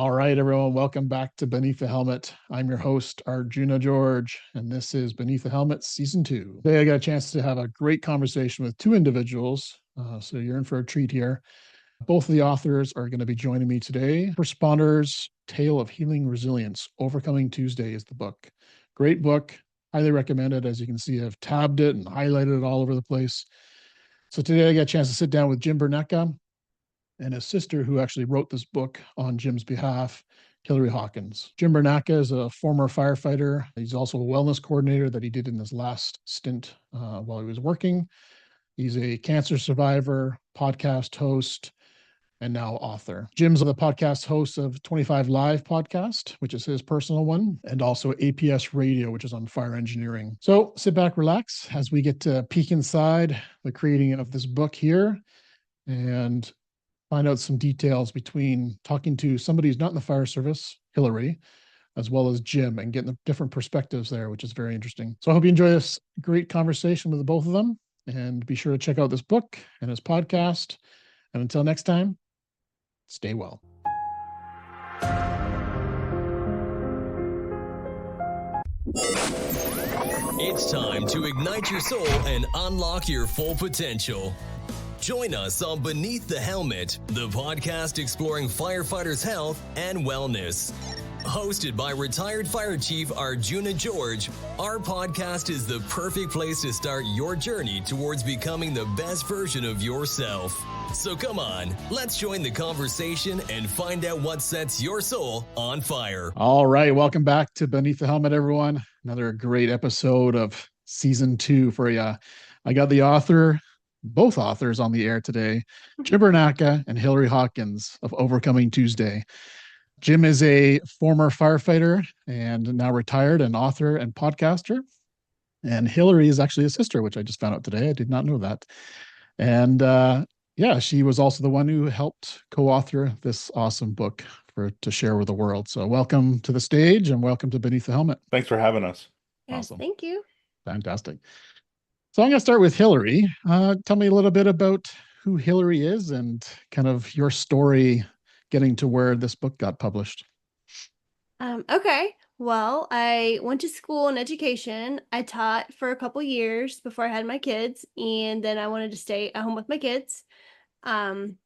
All right, everyone, welcome back to Beneath the Helmet. I'm your host, Arjuna George, and this is Beneath the Helmet Season 2. Today, I got a chance to have a great conversation with two individuals, so you're in for a treat here. Both of the authors are going to be joining me today. Responders, Tale of Healing Resilience, Overcoming Tuesday is the book. Great book, highly recommended. As you can see, I've tabbed it and highlighted it all over the place. So today, I got a chance to sit down with Jim Burneka and his sister, who actually wrote this book on Jim's behalf, Hilary Hawkins. Jim Burneka is a former firefighter. He's also a wellness coordinator that he did in his last stint while he was working. He's a cancer survivor, podcast host, and now author. Jim's the podcast host of 25 Live podcast, which is his personal one, and also APS Radio, which is on fire engineering. So sit back, relax as we get to peek inside the creating of this book here and find out some details between talking to somebody who's not in the fire service, Hilary, as well as Jim, and getting the different perspectives there, which is very interesting. So I hope you enjoy this great conversation with the both of them, and be sure to check out this book and his podcast. And until next time, stay well. It's time to ignite your soul and unlock your full potential. Join us on Beneath the Helmet, the podcast exploring firefighters' health and wellness. Hosted by retired fire chief Arjuna George, our podcast is the perfect place to start your journey towards becoming the best version of yourself. So come on, let's join the conversation and find out what sets your soul on fire. All right, welcome back to Beneath the Helmet, everyone. Another great episode of Season 2 for you. I got both authors on the air today, Jim Burneka and Hilary Hawkins of Overcoming Tuesday. Jim is a former firefighter and now retired, an author and podcaster. And Hilary is actually a sister, which I just found out today. I did not know that. And she was also the one who helped co-author this awesome book to share with the world. So welcome to the stage and welcome to Beneath the Helmet. Thanks for having us. Yes, Awesome. thank you. Fantastic. So I'm going to start with Hilary. Tell me a little bit about who Hilary is and kind of your story getting to where this book got published. Okay. Well, I went to school in education. I taught for a couple years before I had my kids, and then I wanted to stay at home with my kids. I've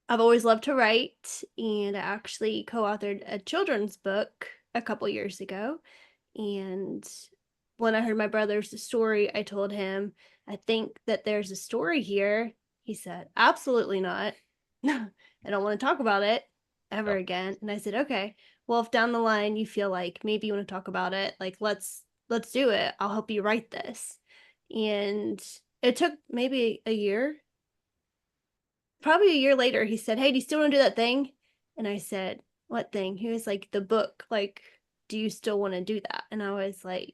always loved to write, and I actually co-authored a children's book a couple years ago. And when I heard my brother's story, I told him, I think that there's a story here. He said, absolutely not. I don't want to talk about it ever again. And I said, okay, well, if down the line you feel like maybe you want to talk about it, like let's do it. I'll help you write this. And it took maybe a year. Probably a year later, he said, hey, do you still want to do that thing? And I said, what thing? He was like, the book, like, do you still want to do that? And I was like,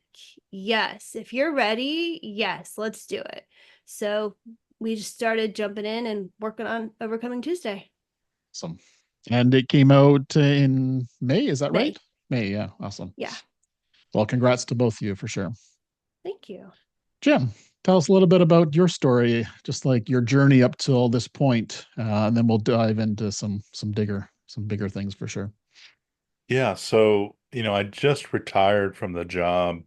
yes, if you're ready, yes, let's do it. So we just started jumping in and working on Overcoming Tuesday. Awesome. And it came out in May, is that May. right? May, yeah. Awesome. Yeah. Well, congrats to both of you for sure. Thank you. Jim, tell us a little bit about your story, just like your journey up till this point, and then we'll dive into some bigger things for sure. Yeah, so, I just retired from the job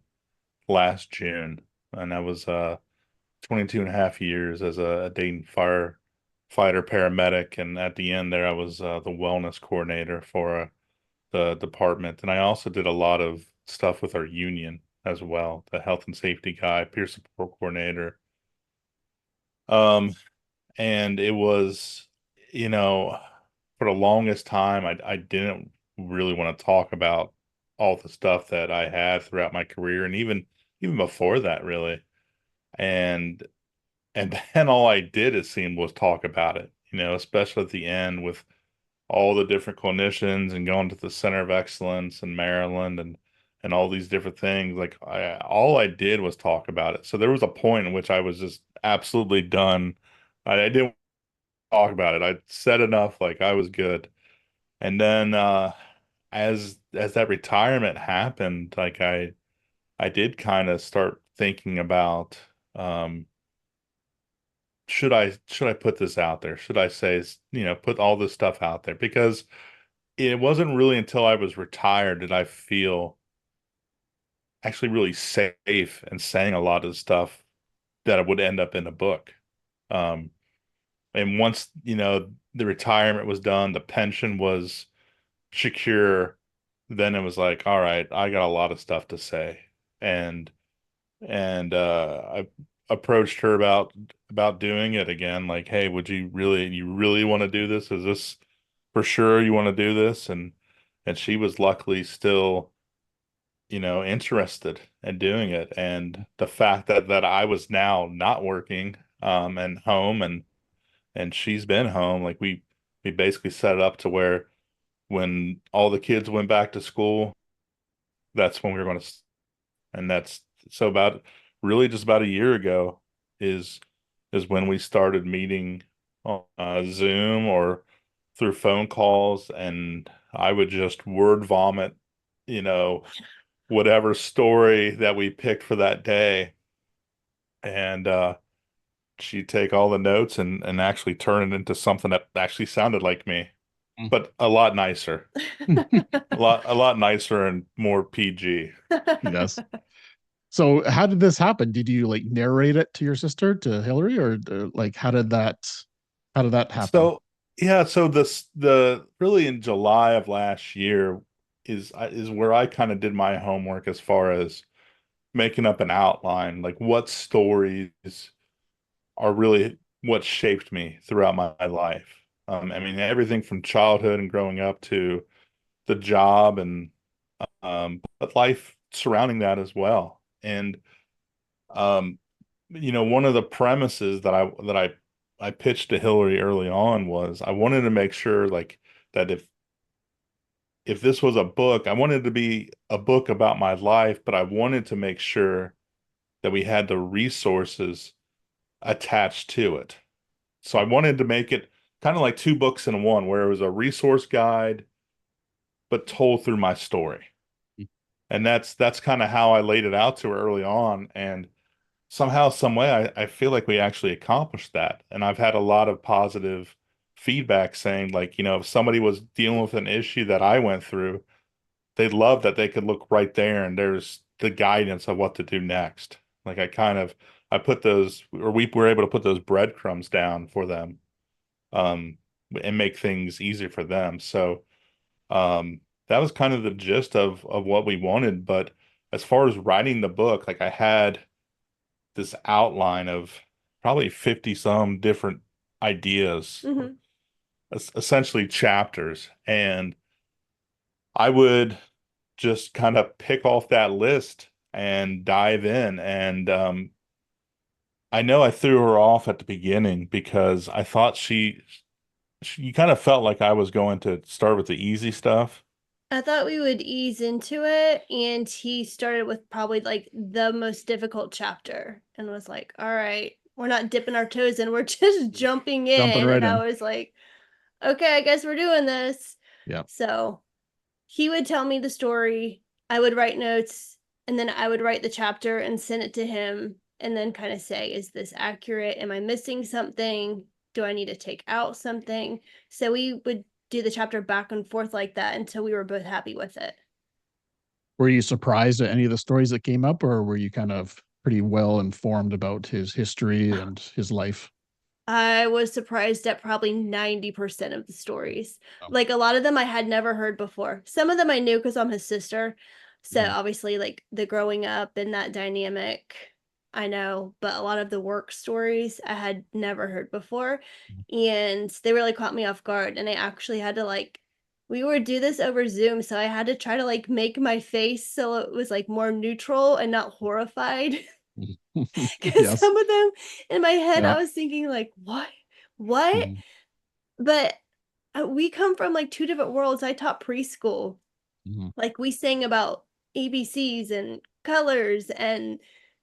last June, and I was 22 and a half years as a Dayton firefighter paramedic, and at the end there I was the wellness coordinator for the department, and I also did a lot of stuff with our union as well, the health and safety guy, peer support coordinator. And it was, for the longest time, I didn't really want to talk about all the stuff that I had throughout my career, and even before that, really. And then all I did, it seemed, was talk about it, especially at the end with all the different clinicians and going to the Center of Excellence in Maryland and all these different things. Like all I did was talk about it. So there was a point in which I was just absolutely done. I didn't talk about it. I said enough, like I was good. And then as that retirement happened, like I did kind of start thinking about should I put this out there? Should I say, put all this stuff out there? Because it wasn't really until I was retired did I feel actually really safe and saying a lot of stuff that would end up in a book. Um, and once, the retirement was done, the pension was secure, then it was like, all right, I got a lot of stuff to say. And I approached her about doing it again, like, hey, you really want to do this? Is this for sure you want to do this? And she was luckily still, interested in doing it. And the fact that I was now not working, and home, and she's been home, like we basically set it up to where when all the kids went back to school, that's when we were going to, and that's so about really just about a year ago is when we started meeting on Zoom or through phone calls, and I would just word vomit, you know, whatever story that we picked for that day, and she'd take all the notes and actually turn it into something that actually sounded like me, but a lot nicer, a lot nicer and more PG. Yes. So how did this happen? Did you like narrate it to your sister, to Hillary, or like how did that happen? So yeah, so the really in July of last year is where I kind of did my homework as far as making up an outline, like what stories are really what shaped me throughout my life. I mean, everything from childhood and growing up to the job and but life surrounding that as well. And um, one of the premises that I pitched to Hillary early on was I wanted to make sure like that if this was a book, I wanted it to be a book about my life, but I wanted to make sure that we had the resources attached to it. So I wanted to make it kind of like two books in one, where it was a resource guide, but told through my story. And that's kind of how I laid it out to her early on. And somehow, some way, I feel like we actually accomplished that. And I've had a lot of positive feedback saying, like, if somebody was dealing with an issue that I went through, they'd love that they could look right there and there's the guidance of what to do next. Like I put those, or we were able to put those breadcrumbs down for them, um, and make things easier for them. So, that was kind of the gist of what we wanted. But as far as writing the book, like I had this outline of probably 50 some different ideas, Mhm. essentially chapters. And I would just kind of pick off that list and dive in. And I know I threw her off at the beginning because I thought she kind of felt like I was going to start with the easy stuff. I thought we would ease into it, and he started with probably like the most difficult chapter and was like, all right, we're not dipping our toes in, we're just jumping Jumping in. right And in. I was like, okay, I guess we're doing this. Yeah. So he would tell me the story, I would write notes, and then I would write the chapter and send it to him, and then kind of say, is this accurate? Am I missing something? Do I need to take out something? So we would do the chapter back and forth like that until we were both happy with it. Were you surprised at any of the stories that came up, or were you kind of pretty well informed about his history and his life? I was surprised at probably 90% of the stories. Oh. Like a lot of them I had never heard before. Some of them I knew because I'm his sister. So Mhm. obviously, like the growing up and that dynamic, I know. But a lot of the work stories I had never heard before. And they really caught me off guard. And I actually had to like, we would do this over Zoom. So I had to try to like make my face so it was like more neutral and not horrified. Because Yes. some of them in my head, Yeah. I was thinking like, what? What? Mhm. But we come from like two different worlds. I taught preschool. Mhm. Like we sang about ABCs and colors, and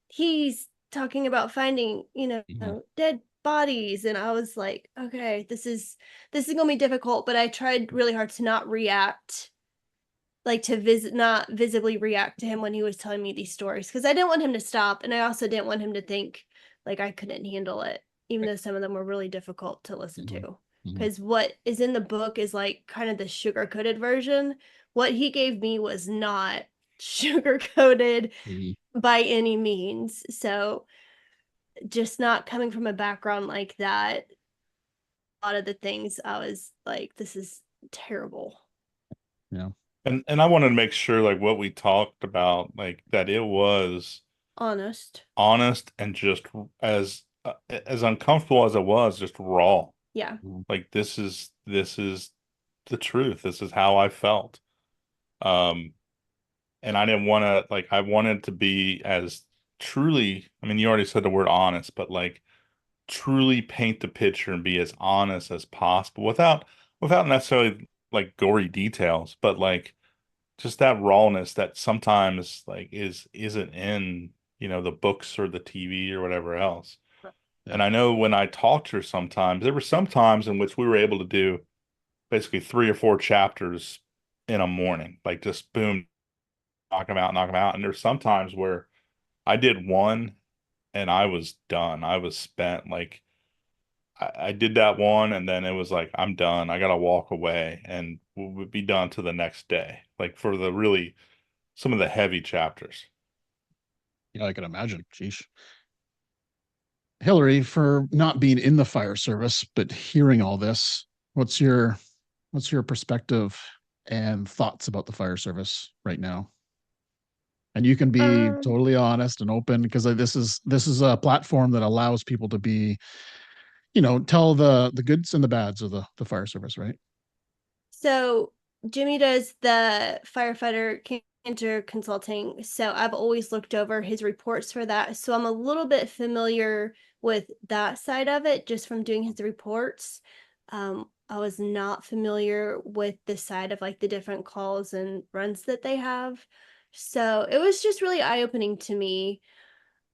he's talking about finding, Mhm. dead bodies. And I was like, okay, this is gonna be difficult. But I tried really hard to not react, like to visit not visibly react to him when he was telling me these stories, because I didn't want him to stop, and I also didn't want him to think like I couldn't handle it, even though some of them were really difficult to listen Mhm. to. Mhm. because what is in the book is like kind of the sugar coated version. What he gave me was not sugar coated Mhm. by any means. So just not coming from a background like that, a lot of the things I was like, this is terrible. Yeah. And I wanted to make sure like what we talked about, like that it was Honest. honest and just as uncomfortable as it was, just raw. Yeah. Mhm. Like this is the truth. This is how I felt. Um, and I didn't want to like I wanted to be as truly, I mean, you already said the word honest, but like truly paint the picture and be as honest as possible without necessarily like gory details, but like just that rawness that sometimes like isn't in, the books or the TV or whatever else. Yeah. And I know when I talked to her sometimes, there were some times in which we were able to do basically 3 or 4 chapters in a morning, like just boom, knock them out, knock them out. And there's sometimes where I did one and I was done. I was spent. Like I did that one and then it was like, I'm done. I gotta walk away and we'll be done to the next day. Like for the really some of the heavy chapters. Yeah, I can imagine. Sheesh. Hillary, for not being in the fire service, but hearing all this, what's your what's your perspective and thoughts about the fire service right now? And you can be Um, totally honest and open because this is a platform that allows people to be, tell the goods and the bads of the fire service, right? so Jimmy does the firefighter cancer consulting. So I've always looked over his reports for that. So I'm a little bit familiar with that side of it just from doing his reports. I was not familiar with the side of like the different calls and runs that they have. So it was just really eye opening to me.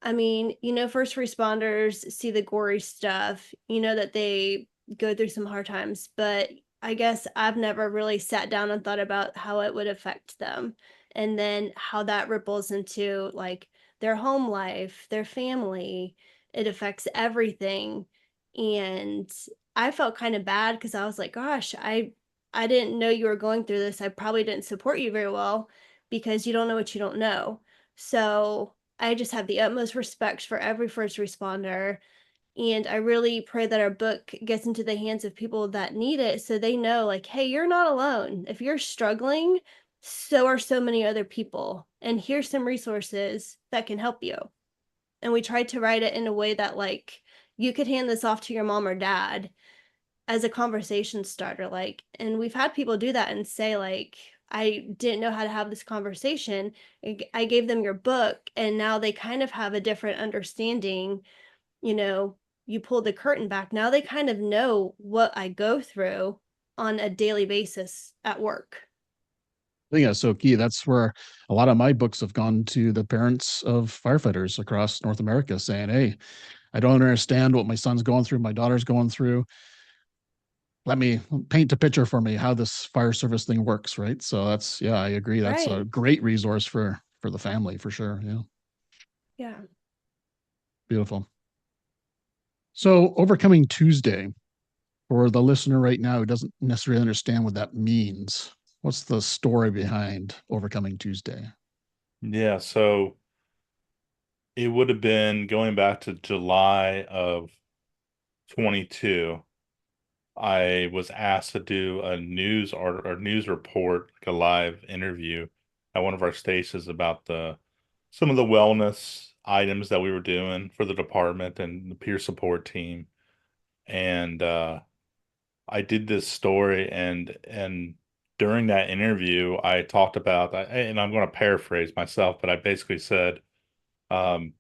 I mean, first responders see the gory stuff, that they go through some hard times, but I guess I've never really sat down and thought about how it would affect them and then how that ripples into like their home life, their family. It affects everything. And I felt kind of bad because I was like, gosh, I didn't know you were going through this. I probably didn't support you very well because you don't know what you don't know. So I just have the utmost respect for every first responder. And I really pray that our book gets into the hands of people that need it so they know, like, hey, you're not alone. If you're struggling, so are so many other people. And here's some resources that can help you. And we tried to write it in a way that, like, you could hand this off to your mom or dad as a conversation starter. Like, and we've had people do that and say, like, I didn't know how to have this conversation. I gave them your book, and now they kind of have a different understanding. You know, you pull the curtain back. Now they kind of know what I go through on a daily basis at work. I think that's so key. That's where a lot of my books have gone to the parents of firefighters across North America saying, hey, I don't understand what my son's going through, my daughter's going through. Let me paint a picture for me how this fire service thing works, right? So that's, yeah, I agree. That's a Right. great resource for the family for sure. Yeah. Yeah. Beautiful. So overcoming Tuesday, for the listener right now who doesn't necessarily understand what that means, what's the story behind overcoming Tuesday? Yeah, so it would have been going back to July of 22. I was asked to do a news or news report, like a live interview at one of our stations about the some of the wellness items that we were doing for the department and the peer support team. And I did this story and during that interview I talked about, and I'm going to paraphrase myself, but I basically said um,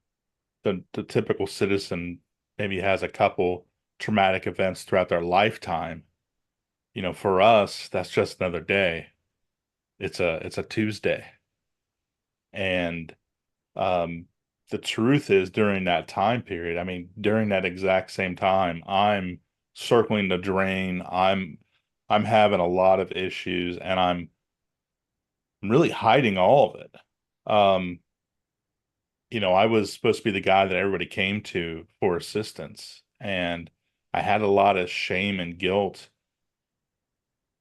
the typical citizen maybe has a couple traumatic events throughout their lifetime. For us, that's just another day. It's a Tuesday. And um, the truth is during that time period, I mean, during that exact same time, I'm circling the drain. I'm having a lot of issues and I'm really hiding all of it. Um, I was supposed to be the guy that everybody came to for assistance. And I had a lot of shame and guilt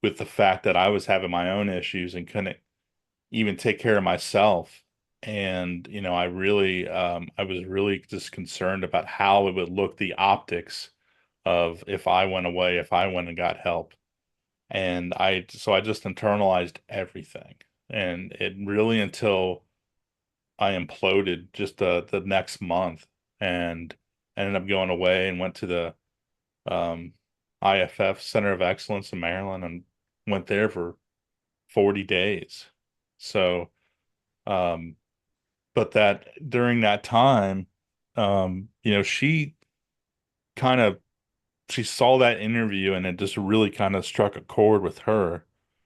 with the fact that I was having my own issues and couldn't even take care of myself. And, I was really just concerned about how it would look, the optics of if I went away, if I went and got help. And so I just internalized everything. And it really, until I imploded just the next month, and ended up going away and went to the um, IFF Center of Excellence in Maryland and went there for 40 days. So, um, but that during that time, she kind of, she saw that interview and it just really kind of struck a chord with her.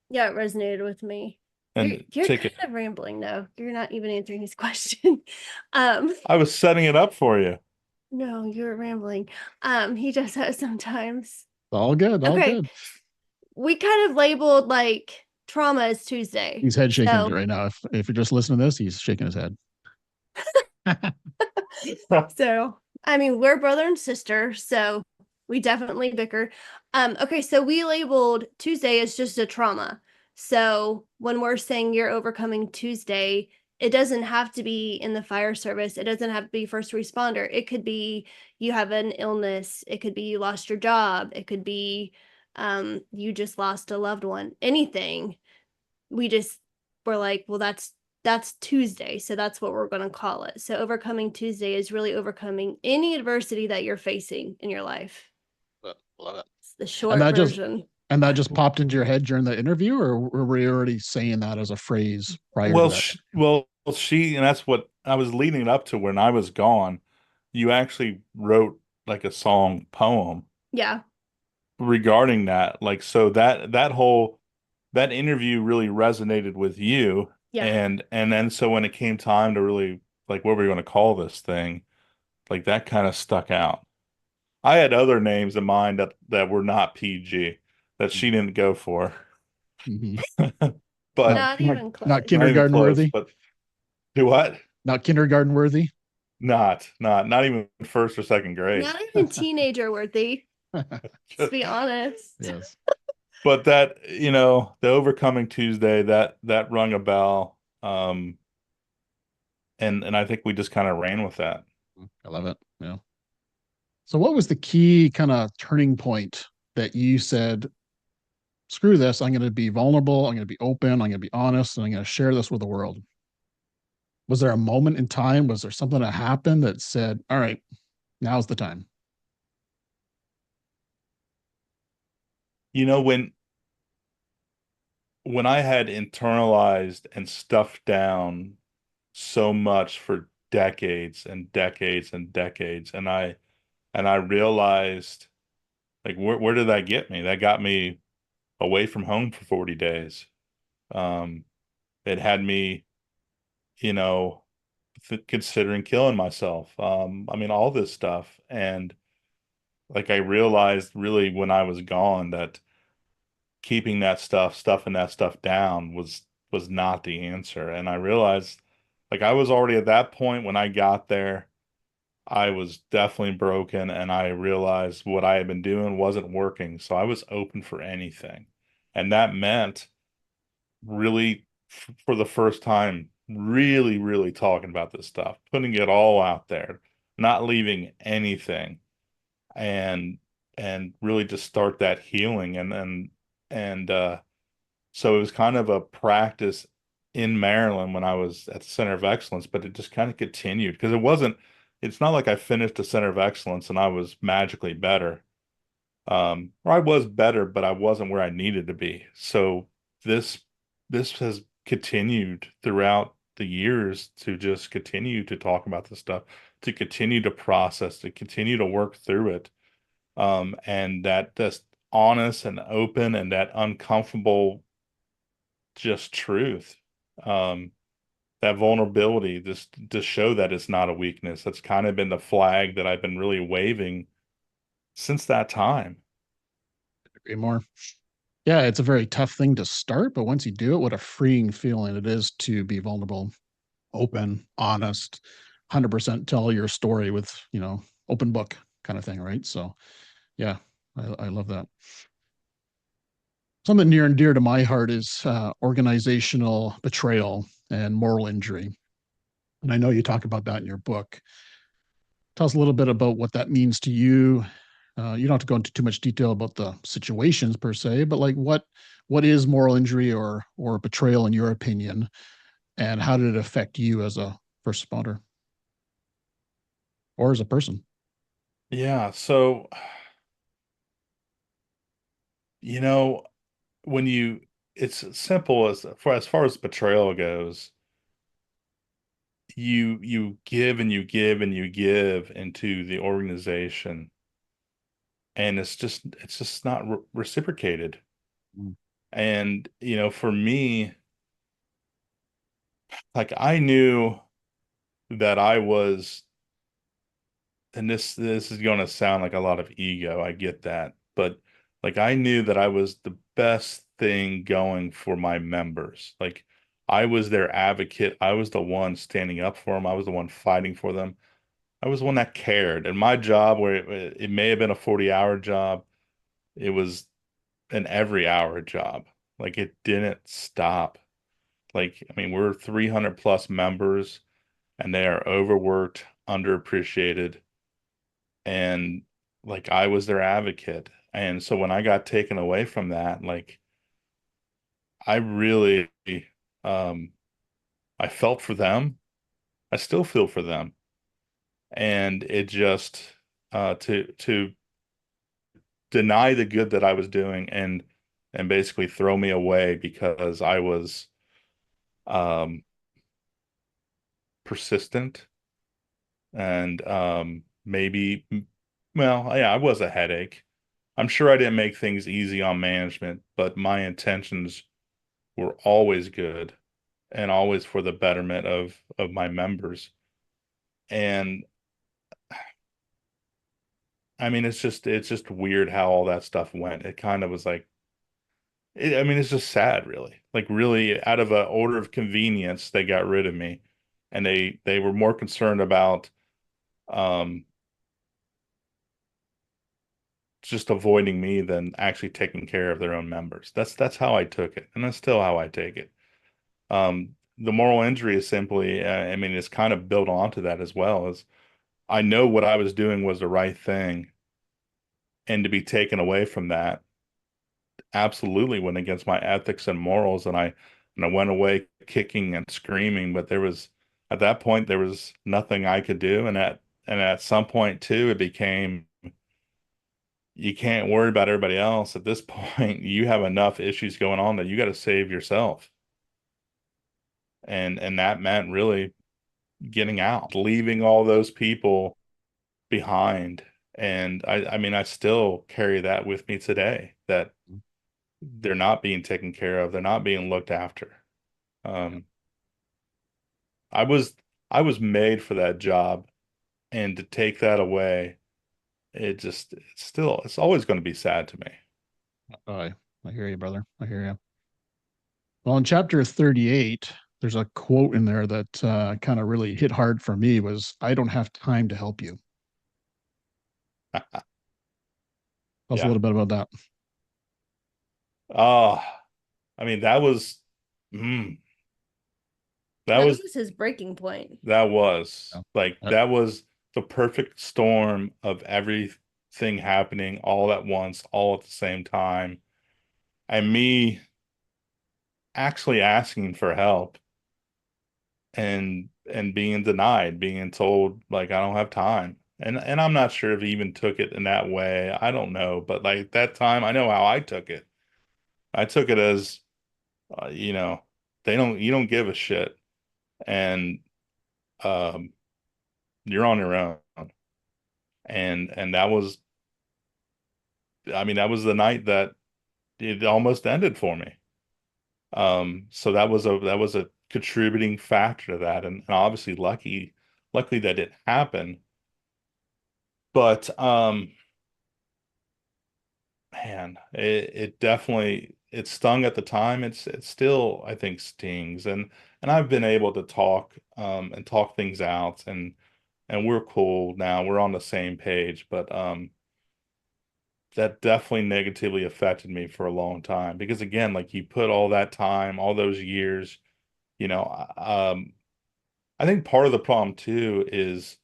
Yeah, it resonated with me. You're And you're take kind it. of rambling though. You're not even answering his question. Um, I was setting it up for you. no, you're rambling. He does that sometimes. All good, all Okay. good. We kind of labeled like trauma as Tuesday. He's head shaking So right now. If you're just listening to this, he's shaking his head. so I mean we're brother and sister, so we definitely bicker. Okay, so we labeled Tuesday as just a trauma. So when we're saying you're overcoming Tuesday, it doesn't have to be in the fire service. It doesn't have to be first responder. It could be you have an illness. It could be you lost your job. It could be you just lost a loved one. Anything. We just were like, well, that's Tuesday, so that's what we're going to call it. So overcoming Tuesday is really overcoming any adversity that you're facing in your life. Love it. It's the And short that just version. and that just popped into your head during the interview, or were you already saying that as a phrase prior to Well, that? and that's what I was leading it up to when I was gone. You actually wrote like a song poem Yeah. regarding that. Like, so that interview really resonated with you. Yeah. And then so when it came time to really, like, what were we going to call this thing? Like, that kind of stuck out. I had other names in mind that were not PG that she didn't go for. Mhm. But Not even Not close. not even kindergarten close. worthy. But do what? Not kindergarten worthy. Not even first or second grade. Not even teenager worthy. Let's be honest. Yes. But that, the Overcoming Tuesday, that rung a bell. And I think we just kind of ran with that. I love it. Yeah. So what was the key kind of turning point that you said, screw this, I'm going to be vulnerable, I'm going to be open, I'm going to be honest, and I'm going to share this with the world? Was there a moment in time? Was there something that happened that said, all right, now's the time? You know, when I had internalized and stuffed down so much for decades and decades and decades, and I realized, like, where did that get me? That got me away from home for 40 days. Um, it had me, you know, considering killing myself. I mean, all this stuff. And like, I realized really when I was gone that keeping stuffing that stuff down was not the answer. And I realized, like, I was already at that point when I got there, I was definitely broken, and I realized what I had been doing wasn't working. So I was open for anything. And that meant really, for the first time, really, really talking about this stuff, putting it all out there, not leaving anything, and really just start that healing. And so it was kind of a practice in Maryland when I was at the Center of Excellence, but it just kind of continued because it's not like I finished the Center of Excellence and I was magically better. Or I was better, but I wasn't where I needed to be. So this this has continued throughout the years to just continue to talk about this stuff, to continue to process, to continue to work through it. And that just honest and open and that uncomfortable just truth. Um, that vulnerability, just to show that it's not a weakness. That's kind of been the flag that I've been really waving since that time. Agree more. Yeah, it's a very tough thing to start, but once you do it, what a freeing feeling it is to be vulnerable, open, honest, 100% tell your story with, open book kind of thing, right? So, Yeah, I love that. Something near and dear to my heart is organizational betrayal and moral injury. And I know you talk about that in your book. Tell us a little bit about what that means to you. You don't have to go into too much detail about the situations per se, but like what is moral injury or betrayal in your opinion, and how did it affect you as a first responder or as a person? Yeah. So, you know, when you, it's simple as far as betrayal goes, you give and you give and you give into the organization, and it's just not reciprocated. Mm. And, for me, like I knew that I was, and this is going to sound like a lot of ego, I get that, but like I knew that I was the best thing going for my members. Like I was their advocate. I was the one standing up for them. I was the one fighting for them. I was the one that cared. And my job, where it may have been a 40-hour job, it was an every hour job. Like it didn't stop. Like, I mean, we're 300 plus members, and they are overworked, underappreciated, and like I was their advocate. And so when I got taken away from that, like I really um I felt for them. I still feel for them. And it just to deny the good that I was doing and basically throw me away because I was um persistent and maybe, well, yeah, I was a headache. I'm sure I didn't make things easy on management, but my intentions were always good and always for the betterment of my members. And I mean, it's just weird how all that stuff went. It kind of was like, I mean, it's just sad, really. Like, really, out of an order of convenience, they got rid of me, and they were more concerned about um just avoiding me than actually taking care of their own members. That's how I took it, and that's still how I take it. The moral injury is simply, I mean, it's kind of built onto that as well. As I know what I was doing was the right thing, and to be taken away from that absolutely went against my ethics and morals, and I went away kicking and screaming. But at that point there was nothing I could do, and at some point too, it became you can't worry about everybody else. At this point, you have enough issues going on that you got to save yourself. And that meant really getting out, leaving all those people behind. And I mean, I still carry that with me today, that they're not being taken care of, they're not being looked after. Um, I was I was made for that job, and to take that away, it's always going to be sad to me. I hear you, brother. I hear you. Well, in chapter 38, there's a quote in there that kind of really hit hard for me was, I don't have time to help you. Tell us a Yeah. little bit about that. Oh, I mean, mm, that That was was his breaking point. that was Yeah. like that was the perfect storm of everything happening all at once, all at the same time, and me actually asking for help and being denied, being told like I don't have time. And I'm not sure if he even took it in that way. I don't know, but like that time, I know how I took it. I took it as, you know, you don't give a shit, and um, you're on your own. And that was, I mean, that was the night that it almost ended for me. So that was a contributing factor to that, and obviously luckily that didn't happen. But man, it definitely it stung at the time. It still, I think, stings, and I've been able to talk and talk things out, and we're cool now. We're on the same page, but that definitely negatively affected me for a long time because again, like you put all that time, all those years, you know, I think part of the problem too is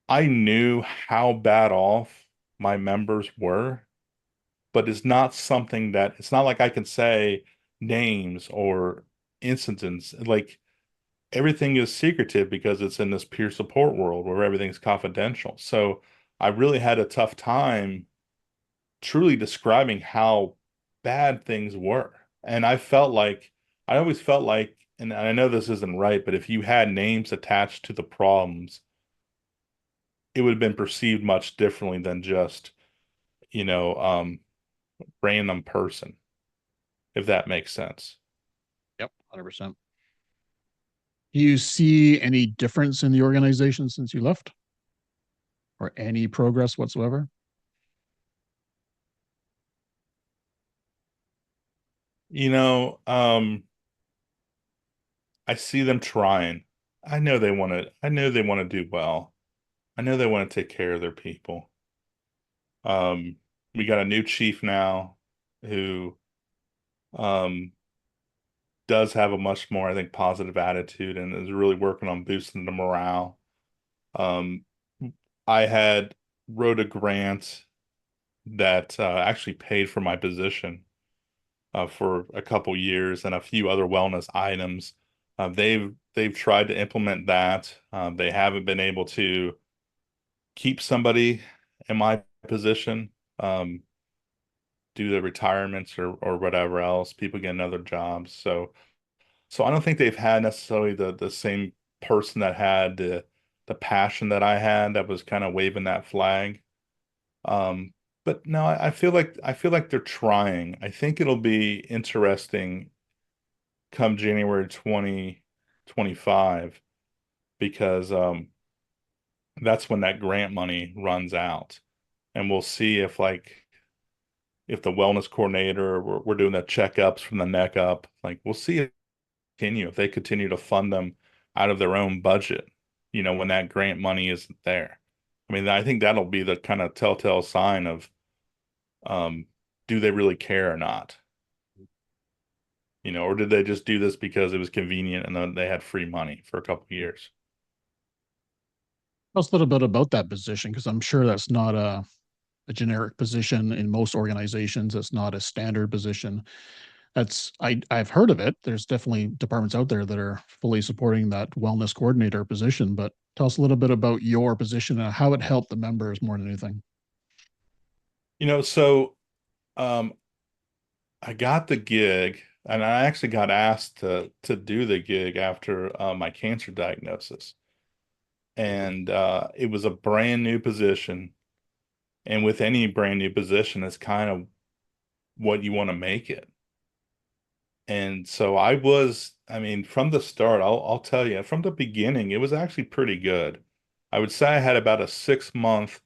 I knew how bad off my members were, but it's not something that it's not like I can say names or incidents. Like everything is secretive because it's in this peer support world where everything's confidential. So I really had a tough time truly describing how bad things were. And I always felt like, and I know this isn't right, but if you had names attached to the problems, it would have been perceived much differently than just, you know, random person, if that makes sense. Yep, 100%. Do you see any difference in the organization since you left, or any progress whatsoever? You know, I see them trying. I know they want to do well. I know they want to take care of their people. Um, we got a new chief now who um does have a much more, I think, positive attitude and is really working on boosting the morale. Um, I had wrote a grant that actually paid for my position for a couple years and a few other wellness items. They've tried to implement that. They haven't been able to keep somebody in my position um, due to retirements or whatever else. People get another jobs. So I don't think they've had necessarily the same person that had the passion that I had that was kind of waving that flag. Um, but no, I feel like they're trying. I think it'll be interesting come January 2025 because that's when that grant money runs out. And we'll see if like if the wellness coordinator we're doing the checkups from the neck up, like we'll see if they continue to fund them out of their own budget, you know, when that grant money isn't there. I mean, I think that'll be the kind of telltale sign of um, do they really care or not? You know, or did they just do this because it was convenient and then they had free money for a couple of years? Tell us a little bit about that position, because I'm sure that's not a generic position in most organizations. It's not a standard position. I've heard of it. There's definitely departments out there that are fully supporting that wellness coordinator position, but tell us a little bit about your position and how it helped the members more than anything. You know, so um, I got the gig, and I actually got asked to do the gig after my cancer diagnosis, and it was a brand new position. And with any brand new position, it's kind of what you want to make it. And so I mean, from the start, I'll tell you, from the beginning, it was actually pretty good. I would say I had about a 6 month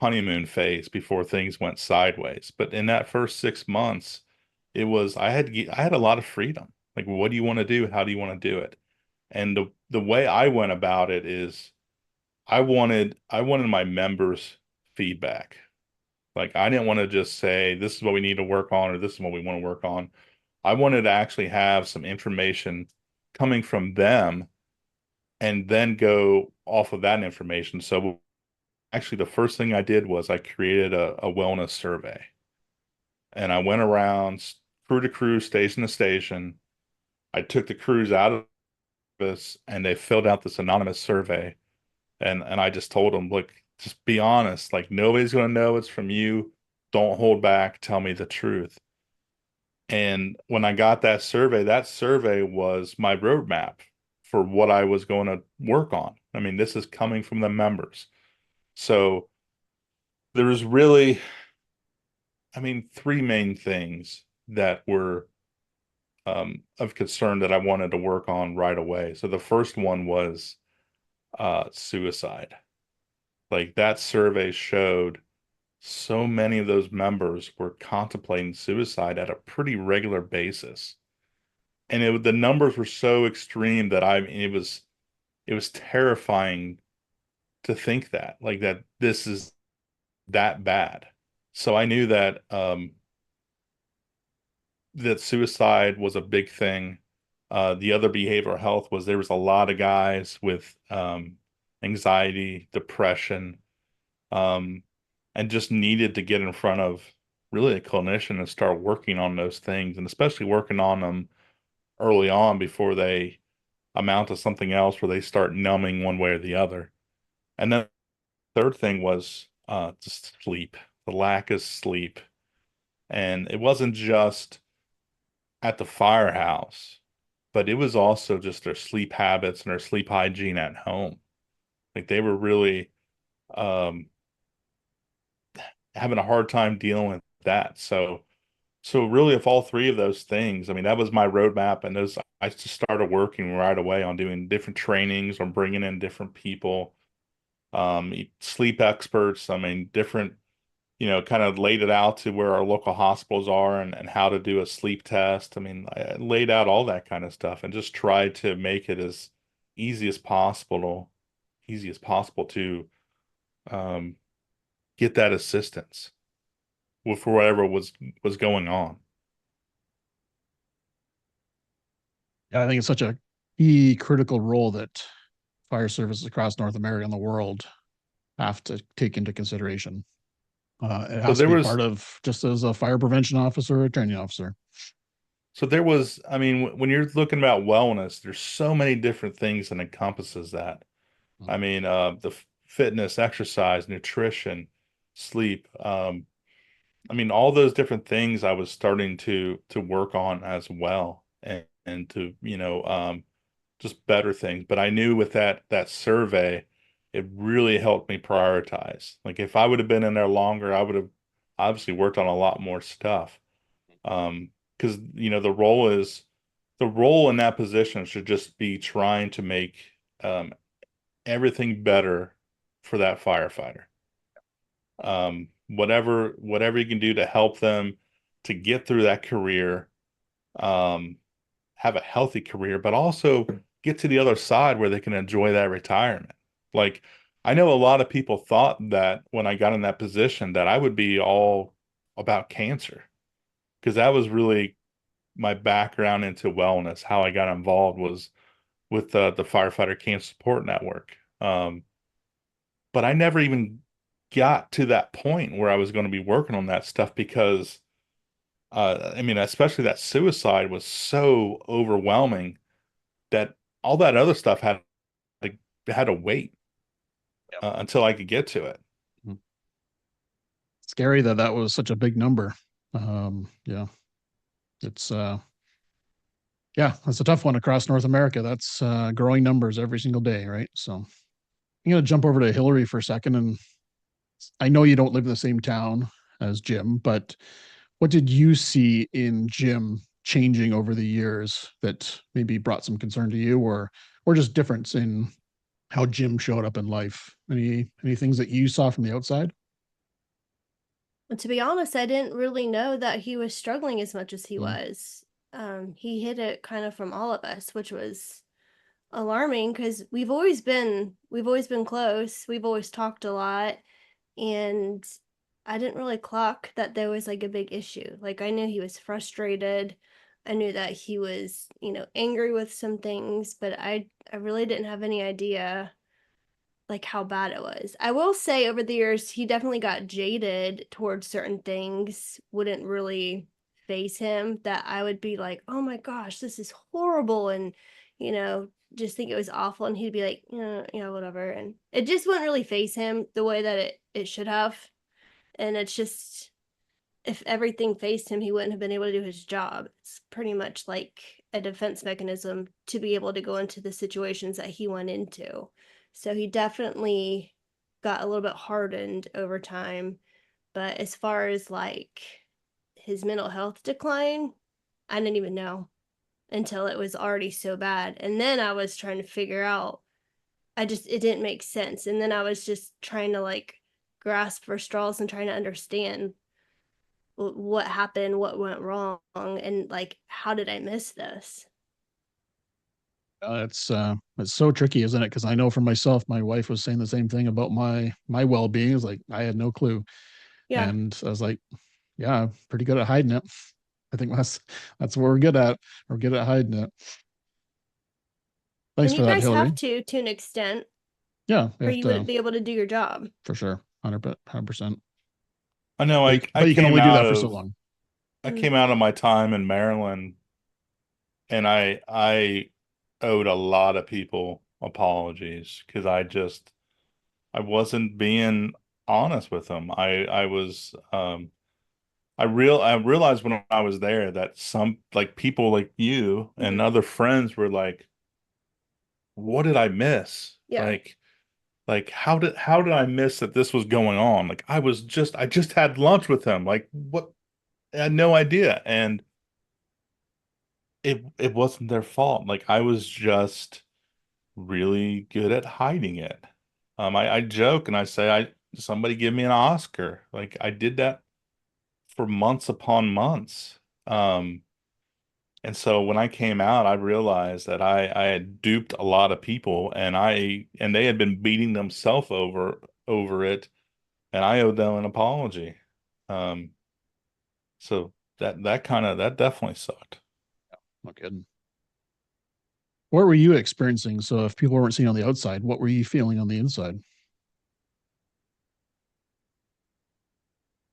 honeymoon phase before things went sideways. But in that first 6 months, it was I had a lot of freedom. Like, what do you want to do? How do you want to do it? And the way I went about it is I wanted my members' feedback. Like I didn't want to just say this is what we need to work on or this is what we want to work on. I wanted to actually have some information coming from them and then go off of that information. So actually the first thing I did was I created a wellness survey and I went around crew to crew, station to station. I took the crews out of this and they filled out this anonymous survey. And I just told them, look, just be honest. Like nobody's going to know it's from you. Don't hold back. Tell me the truth. And when I got that survey was my roadmap for what I was going to work on. I mean, this is coming from the members. So there was really, I mean, three main things that were of concern that I wanted to work on right away. So the first one was suicide. Like that survey showed so many of those members were contemplating suicide at a pretty regular basis. And the numbers were so extreme that I mean, it was terrifying to think that like that this is that bad. So I knew that that suicide was a big thing. The other behavioral health was there was a lot of guys with anxiety, depression, um, and just needed to get in front of really a clinician and start working on those things, and especially working on them early on before they amount to something else where they start numbing one way or the other. And then the third thing was just sleep, the lack of sleep. And it wasn't just at the firehouse, but it was also just their sleep habits and their sleep hygiene at home. Like they were really um, having a hard time dealing with that. So really, if all three of those things, I mean, that was my roadmap, and those I just started working right away on doing different trainings, on bringing in different people, sleep experts. I mean, different, kind of laid it out to where our local hospitals are and how to do a sleep test. I mean, I laid out all that kind of stuff and just tried to make it as easy as possible, to um, get that assistance with whatever was going on. Yeah, I think it's such a key critical role that fire services across North America and the world have to take into consideration. It So has to there be was part of just as a fire prevention officer or a training officer. So there was, I mean, when you're looking about wellness, there's so many different things that encompasses that. I mean, fitness, exercise, nutrition, sleep. I mean, all those different things I was starting to work on as well, and to, just better things. But I knew with that survey, it really helped me prioritize. Like if I would have been in there longer, I would have obviously worked on a lot more stuff. Because the role in that position should just be trying to make everything better for that firefighter. Whatever you can do to help them to get through that career, um, have a healthy career, but also get to the other side where they can enjoy that retirement. Like I know a lot of people thought that when I got in that position that I would be all about cancer because that was really my background into wellness. How I got involved was with the Firefighter Cancer Support Network. But I never even got to that point where I was going to be working on that stuff because, I mean, especially that suicide was so overwhelming that all that other stuff had to wait until I could get to it. Mm. Scary that that was such a big number. Yeah, it's yeah, that's a tough one across North America. That's growing numbers every single day, right? So I'm going to jump over to Hilary for a second. And I know you don't live in the same town as Jim, but what did you see in Jim changing over the years that maybe brought some concern to you, or just difference in how Jim showed up in life? Any things that you saw from the outside? And to be honest, I didn't really know that he was struggling as much as he Mm. was. He hid it kind of from all of us, which was alarming because we've always been close. We've always talked a lot, and I didn't really clock that there was like a big issue. Like I knew he was frustrated. I knew that he was, angry with some things, but I really didn't have any idea like how bad it was. I will say over the years he definitely got jaded towards certain things, wouldn't really face him that I would be like, "Oh my gosh, this is horrible," and just think it was awful, and he'd be like, "Yeah, whatever." And it just wouldn't really face him the way that it should have. And it's just if everything faced him, he wouldn't have been able to do his job. It's pretty much like a defense mechanism to be able to go into the situations that he went into. So he definitely got a little bit hardened over time. But as far as like his mental health decline, I didn't even know until it was already so bad. And then I was trying to figure out, it didn't make sense. And then I was just trying to like grasp for straws and trying to understand what happened, what went wrong, and like how did I miss this? It's so tricky, isn't it? Because I know for myself, my wife was saying the same thing about my well being. It's like I had no clue. Yeah. And I was like, yeah, pretty good at hiding it. I think that's what we're good at. We're good at hiding it. Thanks And for you that, guys Hilary. have to an extent, Yeah, we or have you to, wouldn't be able to do your job. for sure, 100%. I know But you can only do that for so long. I Mm. came out of my time in Maryland, and I owed a lot of people apologies because I wasn't being honest with them. I was I realized when I was there that some like people like you and Mhm. other friends were like, what did I miss? Yeah. Like how did I miss that this was going on? Like I just had lunch with him. Like what, I had no idea. And it wasn't their fault. Like I was just really good at hiding it. I joke and I say somebody give me an Oscar. Like I did that for months upon months. Um, and so when I came out, I realized that I had duped a lot of people, and they had been beating themselves over it, and I owed them an apology. Um, so that definitely sucked. No kidding. What were you experiencing? So if people weren't seeing on the outside, what were you feeling on the inside?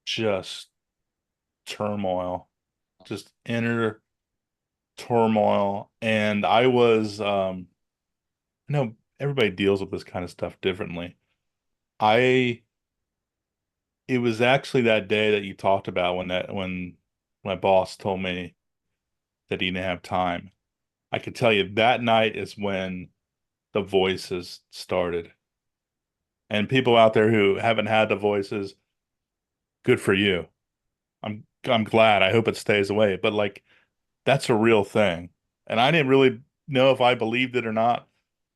Just turmoil, just inner turmoil. And I was, I know everybody deals with this kind of stuff differently. I, it was actually that day that you talked about when my boss told me that he didn't have time. I could tell you that night is when the voices started. And people out there who haven't had the voices, good for you. I'm glad. I hope it stays away. But like that's a real thing. And I didn't really know if I believed it or not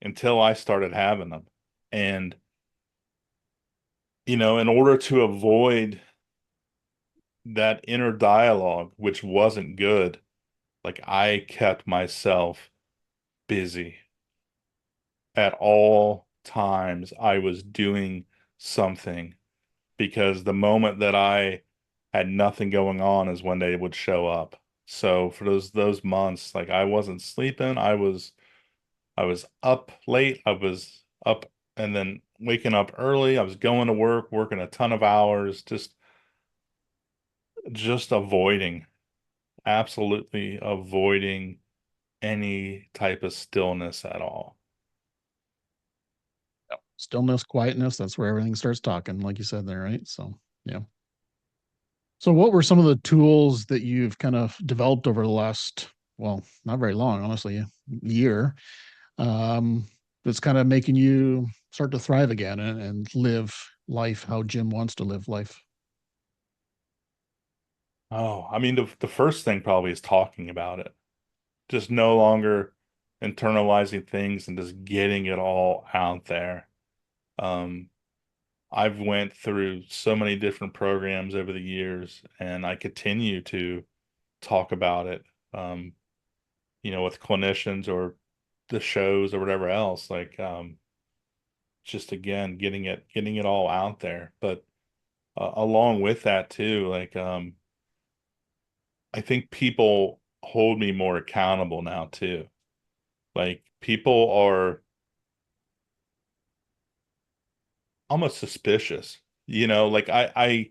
until I started having them. And, in order to avoid that inner dialogue, which wasn't good, like I kept myself busy at all times. I was doing something because the moment that I had nothing going on is when they would show up. So for those months, like I wasn't sleeping. I was up late. I was up and then waking up early. I was going to work, working a ton of hours, just avoiding, absolutely avoiding any type of stillness at all. Stillness, quietness, that's where everything starts talking, like you said there, right? So, yeah. So, what were some of the tools that you've kind of developed over the last, well, not very long, honestly, year, um, that's kind of making you start to thrive again and live life how Jim wants to live life? Oh, I mean, the first thing probably is talking about it. Just no longer internalizing things and just getting it all out there. Um, I've went through so many different programs over the years, and I continue to talk about it, um, with clinicians or the shows or whatever else. Like, just again, getting it all out there. But along with that too, like, I think people hold me more accountable now too. Like, people are almost suspicious, like and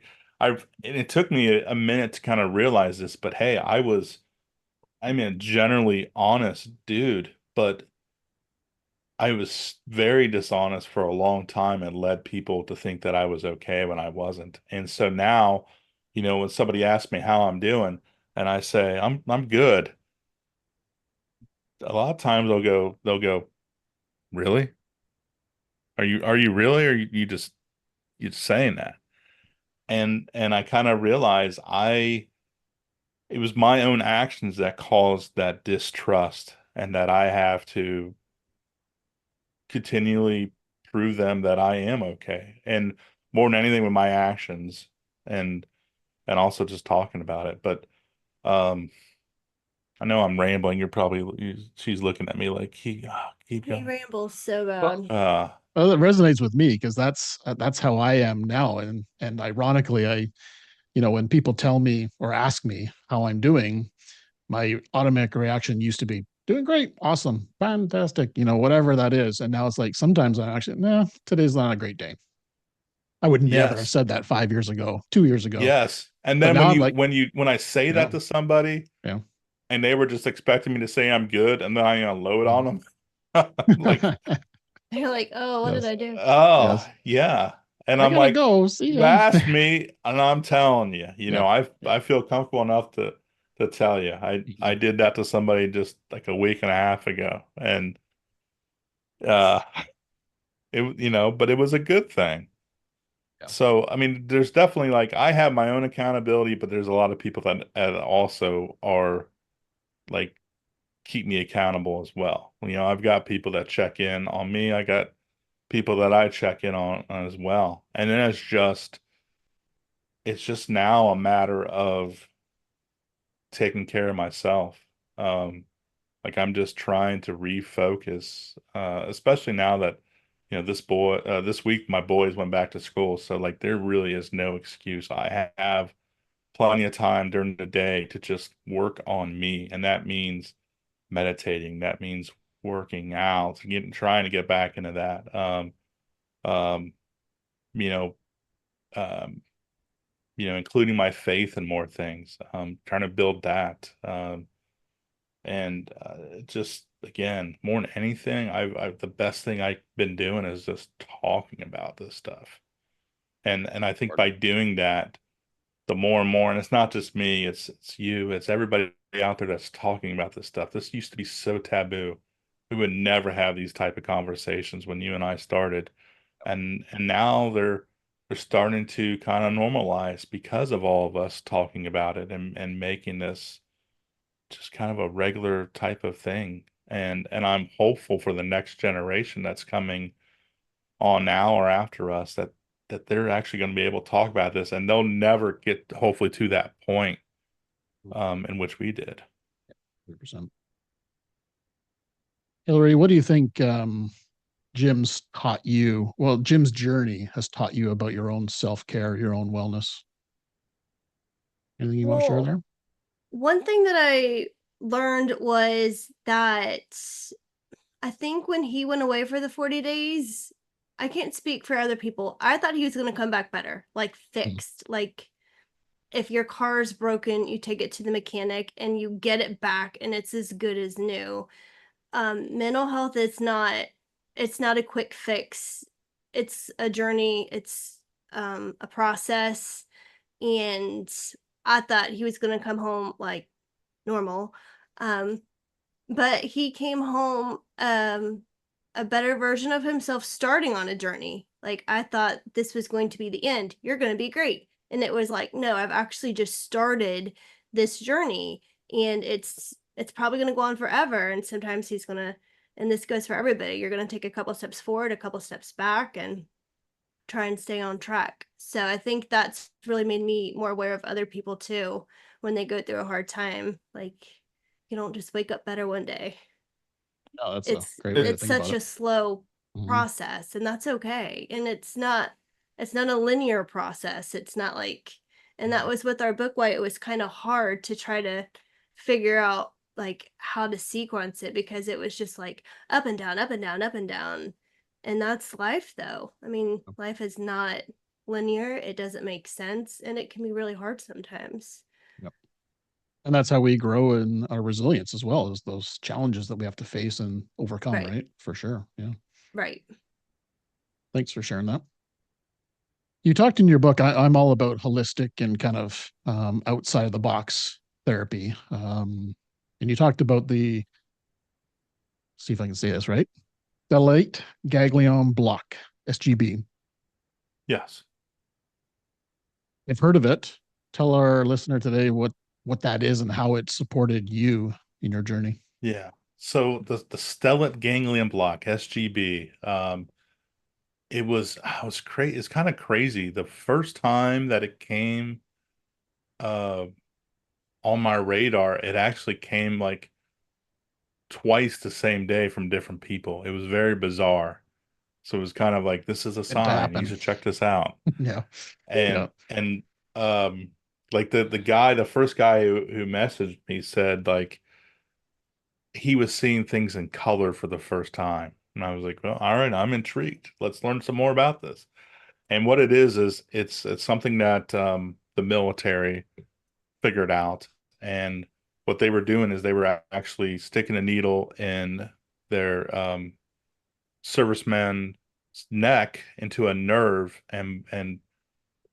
it took me a minute to kind of realize this, but hey, I'm a generally honest dude, but I was very dishonest for a long time and led people to think that I was okay when I wasn't. And so now, when somebody asks me how I'm doing and I say I'm good, a lot of times they'll go, really? Are you really, or you just saying that? And I kind of realized it was my own actions that caused that distrust, and that I have to continually prove them that I am okay. And more than anything with my actions, and also just talking about it. But um I know I'm rambling. She's looking at me like, keep He going. rambles so bad. Well, it resonates with me because that's how I am now. And ironically, when people tell me or ask me how I'm doing, my automatic reaction used to be doing great, awesome, fantastic, whatever that is. And now it's like sometimes I'm actually, nah, today's not a great day. I would never have Yes. said that 5 years ago, 2 years ago. Yes. And But then now I'm like, when I say yeah, that to somebody yeah. and they were just expecting me to say I'm good and then I unload on Mhm. them, like, You're like, oh, what did Yes, I do? oh, yes. yeah. And I I'm gotta like, go. See you ya. asked me, and I'm telling you, Yeah, yeah. I feel comfortable enough to tell you. I Mhm. did that to somebody just like a week and a half ago, and uh but it was a good thing. Yeah. So, I mean, there's definitely like I have my own accountability, but there's a lot of people that also are like keep me accountable as well. I've got people that check in on me. I got people that I check in on as well. And then it's just now a matter of taking care of myself. Um, like I'm just trying to refocus, especially now that, this week my boys went back to school. So like there really is no excuse. I have plenty of time during the day to just work on me. And that means meditating. That means working out, trying to get back into that. Um, you know, um, including my faith and more things. Trying to build that. And just again, more than anything, I've the best thing I've been doing is just talking about this stuff. And I think by doing that, the more and more, and it's not just me, it's you, it's everybody out there that's talking about this stuff. This used to be so taboo. We would never have these type of conversations when you and I started. And now they're starting to kind of normalize because of all of us talking about it and making this just kind of a regular type of thing. And I'm hopeful for the next generation that's coming on now or after us that they're actually going to be able to talk about this and they'll never get hopefully to that point in which we did. 100%. Hilary, what do you think Jim's taught you? Well, Jim's journey has taught you about your own self care, your own wellness. Anything you want to share Well, there? one thing that I learned was that I think when he went away for the 40 days, I can't speak for other people. I thought he was going to come back better, like Mhm. fixed. Like if your car's broken, you take it to the mechanic and you get it back and it's as good as new. Mental health is not, it's not a quick fix. It's a journey, it's a process. And I thought he was going to come home like normal. Um, but he came home a better version of himself starting on a journey. Like I thought this was going to be the end. You're going to be great. And it was like, no, I've actually just started this journey and it's probably going to go on forever and sometimes he's going to, and this goes for everybody. You're going to take a couple steps forward, a couple steps back and try and stay on track. So I think that's really made me more aware of other people too when they go through a hard time. Like you don't just wake up better one day. No, that's a It's great way to it's think about such it. a slow Mhm. process and that's okay. And it's not a linear process. It's not like, and that was with our book why it was kind of hard to try to figure out like how to sequence it because it was just like up and down, up and down, up and down. And that's life though. I mean, life is not linear. It doesn't make sense and it can be really hard sometimes. Yep. And that's how we grow in our resilience as well as those challenges that we have to face and overcome, Right. right? For sure. Yeah. Right. Thanks for sharing that. You talked in your book, I'm all about holistic and kind of outside of the box therapy. And you talked about see if I can say this right, Stellate Ganglion Block, SGB. Yes. I've heard of it. Tell our listener today what that is and how it supported you in your journey. Yeah. So the stellate ganglion block, SGB, it was crazy. It's kind of crazy. The first time that it came uh on my radar, it actually came like twice the same day from different people. It was very bizarre. So it was kind of like, this is a Meant to sign. You happen. should check this out. Yeah. Yeah. And um like the first guy who messaged me said like he was seeing things in color for the first time. And I was like, well, all right, I'm intrigued. Let's learn some more about this. And what it is it's something that the military figured out. And what they were doing is they were actually sticking a needle in their serviceman's neck into a nerve and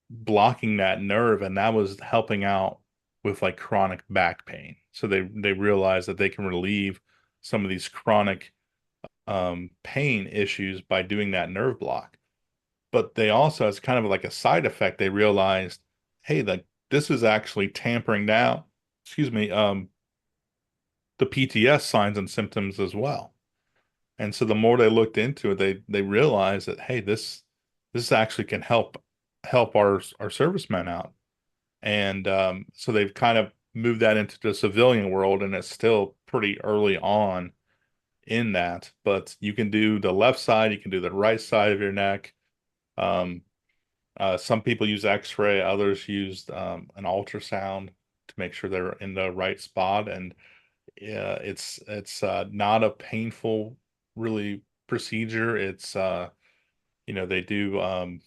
blocking that nerve, and that was helping out with like chronic back pain. So they realized that they can relieve some of these chronic pain issues by doing that nerve block. But they also, as kind of like a side effect, they realized, hey, like this is actually tampering down, excuse me, the PTS signs and symptoms as well. And so the more they looked into it, they realized that, hey, this actually can help our servicemen out. And so they've kind of moved that into the civilian world, and it's still pretty early on in that. But you can do the left side, you can do the right side of your neck. Um, some people use X-ray, others use an ultrasound to make sure they're in the right spot. And yeah, it's not a painful really procedure. It's they do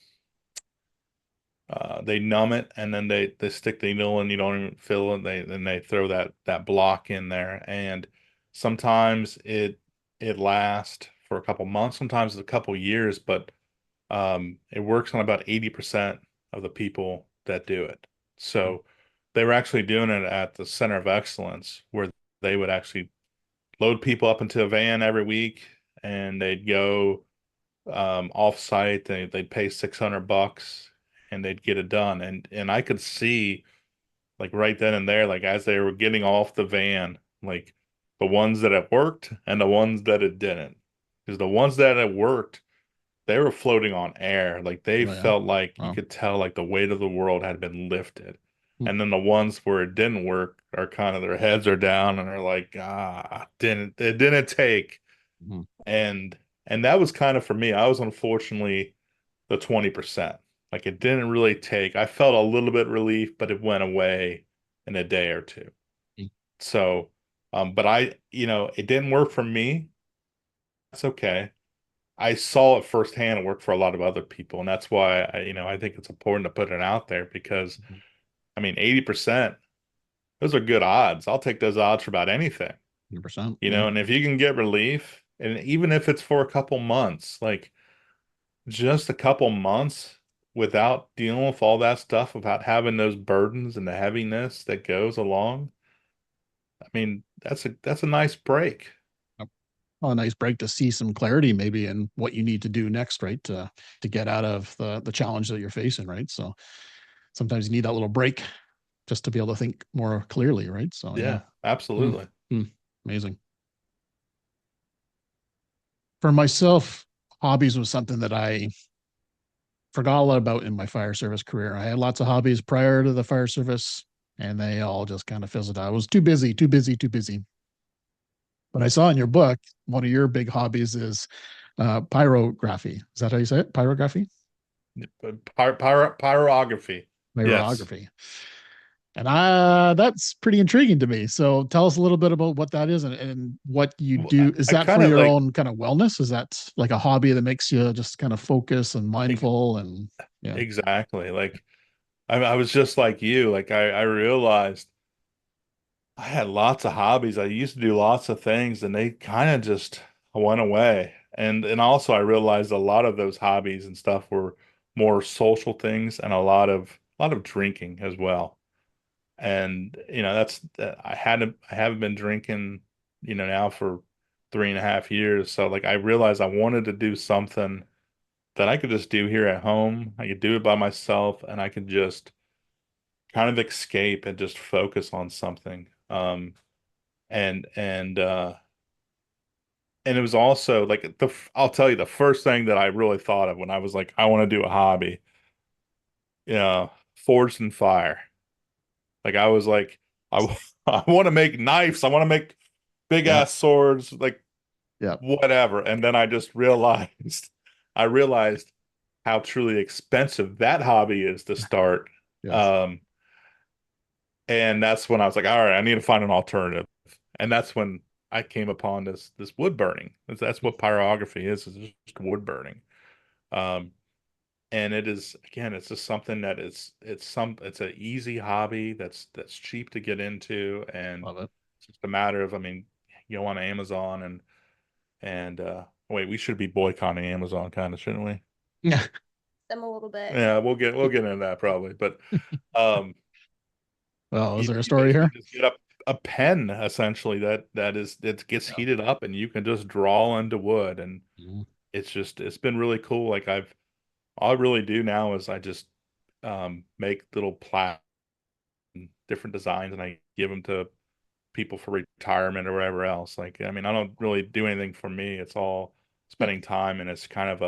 they numb it, and then they stick the needle and you don't even feel it. They throw that block in there, and sometimes it lasts for a couple months, sometimes it's a couple years, but it works on about 80% of the people that do it. So they were actually doing it at the Center of Excellence, where they would actually load people up into a van every week, and they'd go off site. They'd pay $600 and they'd get it done. And I could see like right then and there, like as they were getting off the van, like the ones that it worked and the ones that it didn't. Because the ones that it worked, they were floating on air. Like they Oh, yeah. felt like you Wow. could tell like the weight of the world had been lifted. Hmm. And then the ones where it didn't work are kind of their heads are down and they're like, it didn't take. Hmm. And and that was kind of for me. I was unfortunately the 20%. Like it didn't really take. I felt a little bit relief, but it went away in a day or two. Hmm. So, but it didn't work for me. That's okay. I saw it firsthand. It worked for a lot of other people, and that's why I think it's important to put it out there because, I mean, 80%, those are good odds. I'll take those odds for about anything, 100%. Yeah. and if you can get relief, and even if it's for a couple months, like just a couple months without dealing with all that stuff, without having those burdens and the heaviness that goes along, I mean, that's a nice break. Well, a nice break to see some clarity maybe in what you need to do next, right? To get out of the challenge that you're facing, right? So sometimes you need that little break just to be able to think more clearly, right? So yeah. Yeah, absolutely. Amazing. For myself, hobbies was something that I forgot a lot about in my fire service career. I had lots of hobbies prior to the fire service, and they all just kind of fizzled out. I was too busy, too busy, too busy. But I saw in your book, one of your big hobbies is pyrography. Is that how you say it? Pyrography? Pyrography. Yes. Pyrography. And that's pretty intriguing to me. So tell us a little bit about what that is and what you Well, do. Is I that kind for of your like own kind of wellness? Is that like a hobby that makes you just kind of focus and mindful and yeah. exactly like I was just like you. Like I realized I had lots of hobbies. I used to do lots of things and they kind of just went away. And also I realized a lot of those hobbies and stuff were more social things and a lot of drinking as well. And that's I haven't been drinking, now for 3.5 years. So like I realized I wanted to do something that I could just do here at home. I could do it by myself and I could just kind of escape and just focus on something. And and uh and it was also like I'll tell you the first thing that I really thought of when I was like I want to do a hobby, forged in fire. Like I was like I I want to make knives. I want to make big Yeah. ass swords, like Yeah. whatever. And then I just realized I realized how truly expensive that hobby is to start. Yes. Um, and that's when I was like, all right, I need to find an alternative. And that's when I came upon this wood burning. That's what pyrography is just wood burning. Um, and it is, again, it's just something that it's an easy hobby that's cheap to get into, and Love it. it's just a matter of, I mean, you go on Amazon and wait, we should be boycotting Amazon kind of, shouldn't we? Yeah. Them a little bit. Yeah, we'll get into that probably, but um, Well, is there a you story basically here? just get a pen essentially that gets Yeah. heated up, and you can just draw into wood, and Mhm. it's been really cool. Like all I really do now is I just make little plaques and different designs, and I give them to people for retirement or whatever else. Like, I mean, I don't really do anything for me. It's all Yeah. spending time, and it's kind of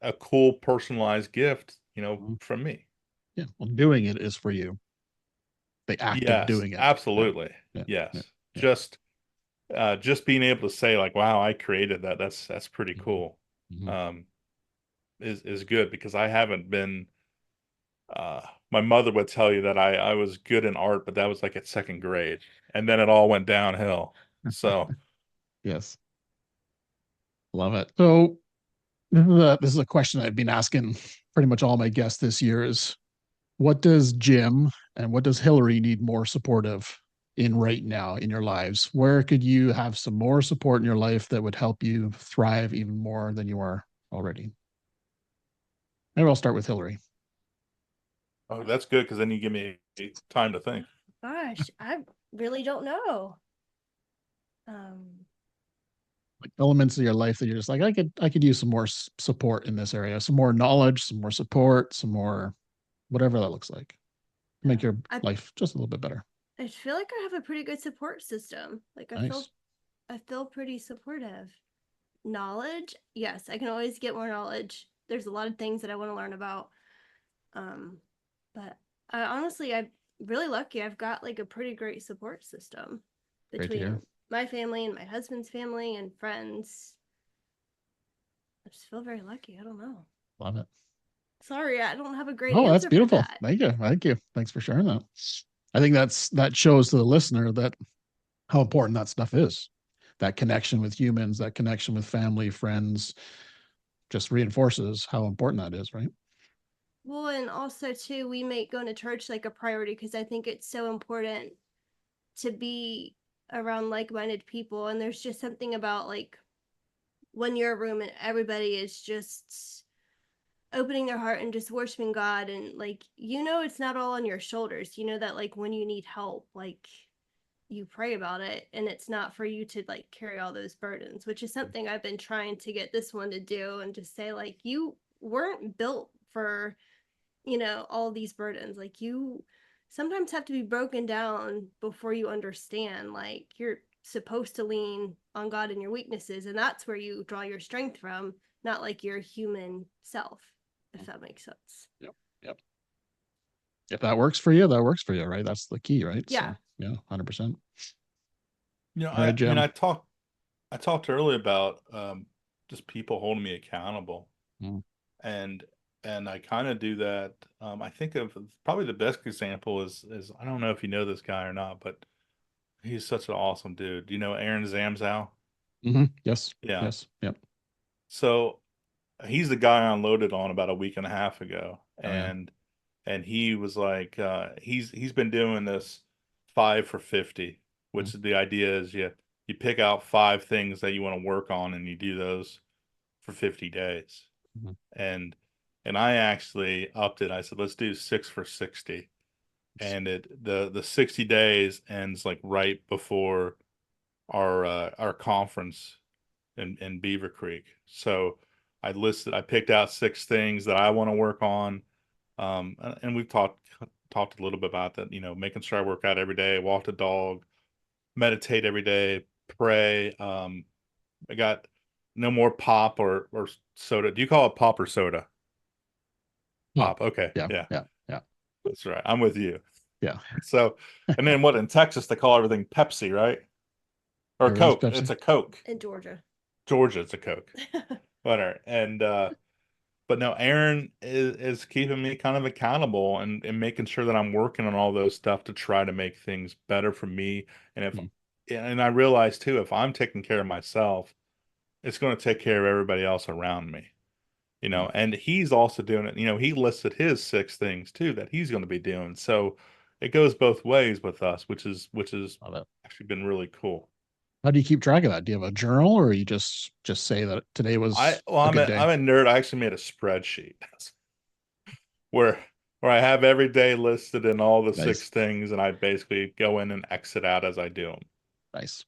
a cool personalized gift, Mhm. from me. Yeah. Well, doing it is for you. The act of Yes, doing it. Yeah. absolutely. Yeah. Yeah. Yes. Yeah. Just being able to say like, wow, I created that. That's pretty Mhm. cool. Mhm. Um, is good because I haven't been uh my mother would tell you that I was good in art, but that was like at second grade. And then it all went downhill. So Yes. Love it. So this is a question I've been asking pretty much all my guests this year is what does Jim and what does Hilary need more support of in right now in your lives? Where could you have some more support in your life that would help you thrive even more than you are already? Maybe I'll start with Hilary. oh, that's good because then you give me time to think. Gosh, I really don't know. Um, Like elements of your life that you're just like, I could use some more support in this area, some more knowledge, some more support, some more whatever that looks like. Make your I life just a little bit better. I feel like I have a pretty good support system. Like Nice. I feel pretty supportive. Knowledge, yes, I can always get more knowledge. There's a lot of things that I want to learn about. Um, but I honestly, I'm really lucky. I've got like a pretty great support system Great to hear. between my family and my husband's family and friends. I just feel very lucky. I don't know. Love it. Sorry, I don't have a great Oh, that's answer for beautiful. that. Thank you. Thank you. Thanks for sharing that. I think that shows to the listener that how important that stuff is. That connection with humans, that connection with family, friends, just reinforces how important that is, right? Well, and also too, we make going to church like a priority because I think it's so important to be around like-minded people. And there's just something about like when you're a room and everybody is just opening their heart and just worshiping God, and like it's not all on your shoulders. You know that like when you need help, like you pray about it and it's not for you to like carry all those burdens, which is something I've been trying to get this one to do, and just say like you weren't built for all these burdens. Like you sometimes have to be broken down before you understand, like you're supposed to lean on God in your weaknesses, and that's where you draw your strength from, not like your human self, if that makes sense. Yep. Yep. If that works for you, that works for you, right? That's the key, right? Yeah. So yeah, 100%. All right, I mean, Jim. I talked earlier about just people holding me accountable, Mm. and I kind of do that. I think of probably the best example is I don't know if you know this guy or not, but he's such an awesome dude. You know Aaron Zamzow? Yes. Yeah. Yes. Yep. So he's the guy I unloaded on about a week and a half ago, Oh yeah. and he was like, he's been doing this 5 for 50, Mm-hmm. which the idea is you pick out 5 things that you want to work on, and you do those for 50 days. Mm-hmm. And I actually upped it. I said, let's do 6 for 60. And the 60 days ends like right before our conference in Beaver Creek. So I picked out 6 things that I want to work on. And we've talked a little bit about that, making sure I work out every day, walk the dog, meditate every day, pray. I got no more pop or soda. Do you call it pop or soda? Pop. Pop. Okay. Yeah. Yeah, Yeah. Yeah. that's right. I'm with you. Yeah. So, and then what in Texas they call everything Pepsi, right? Or Everything's Coke. Pepsi. It's a Coke. In Georgia. Georgia, it's a Coke. Whatever. And but no, Aaron is keeping me kind of accountable and making sure that I'm working on all those stuff to try to make things better for me. And if Mm. and I realize too, if I'm taking care of myself, it's going to take care of everybody else around me. Mm. And he's also doing it. He listed his 6 things too that he's going to be doing. So it goes both ways with us, which is Love it. actually been really cool. How do you keep track of that? Do you have a journal, or you just say that today I was well, a I'm good a day? I'm a nerd. I actually made a spreadsheet where I have every day listed in all the Nice, 6 things, and I basically go in and exit out as I do them. nice.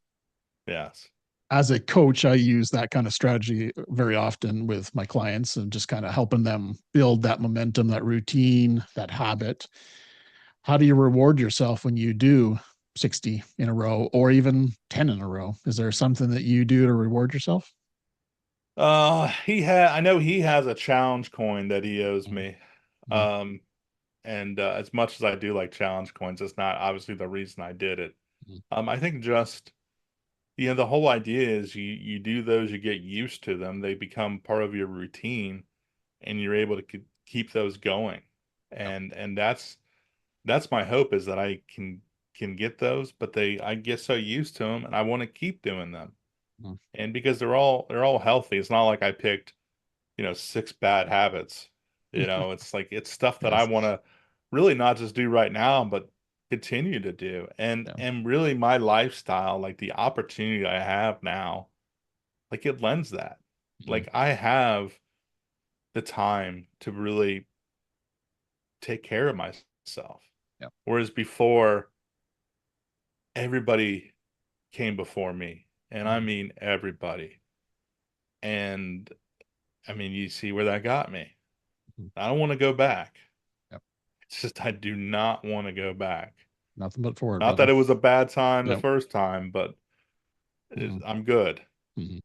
Yes. As a coach, I use that kind of strategy very often with my clients and just kind of helping them build that momentum, that routine, that habit. How do you reward yourself when you do 60 in a row or even 10 in a row? Is there something that you do to reward yourself? I know he has a challenge coin that he owes Mhm. me. Mhm. Um, and as much as I do like challenge coins, it's not obviously the reason I did it. Mhm. I think just the whole idea is you do those, you get used to them, they become part of your routine, and you're able to keep those going. Yep. And that's my hope, is that I can get those, but I get so used to them, and I want to keep doing them. Mhm. And because they're all healthy, it's not like I picked 6 bad habits. It's like it's stuff that I Yes. want to really not just do right now, but continue to do. And Yeah. and really my lifestyle, like the opportunity I have now, like it lends that. Mhm. Like I have the time to really take care of myself. Yep. Whereas before, everybody came before me, and I Mhm. mean everybody. And I mean, you see where that got me. Mhm. I don't want to go back. Yep. It's just I do not want to go back. Nothing but forward, Not brother. that it was a bad time the Yep. first time, but Mhm. I'm good. Mhm.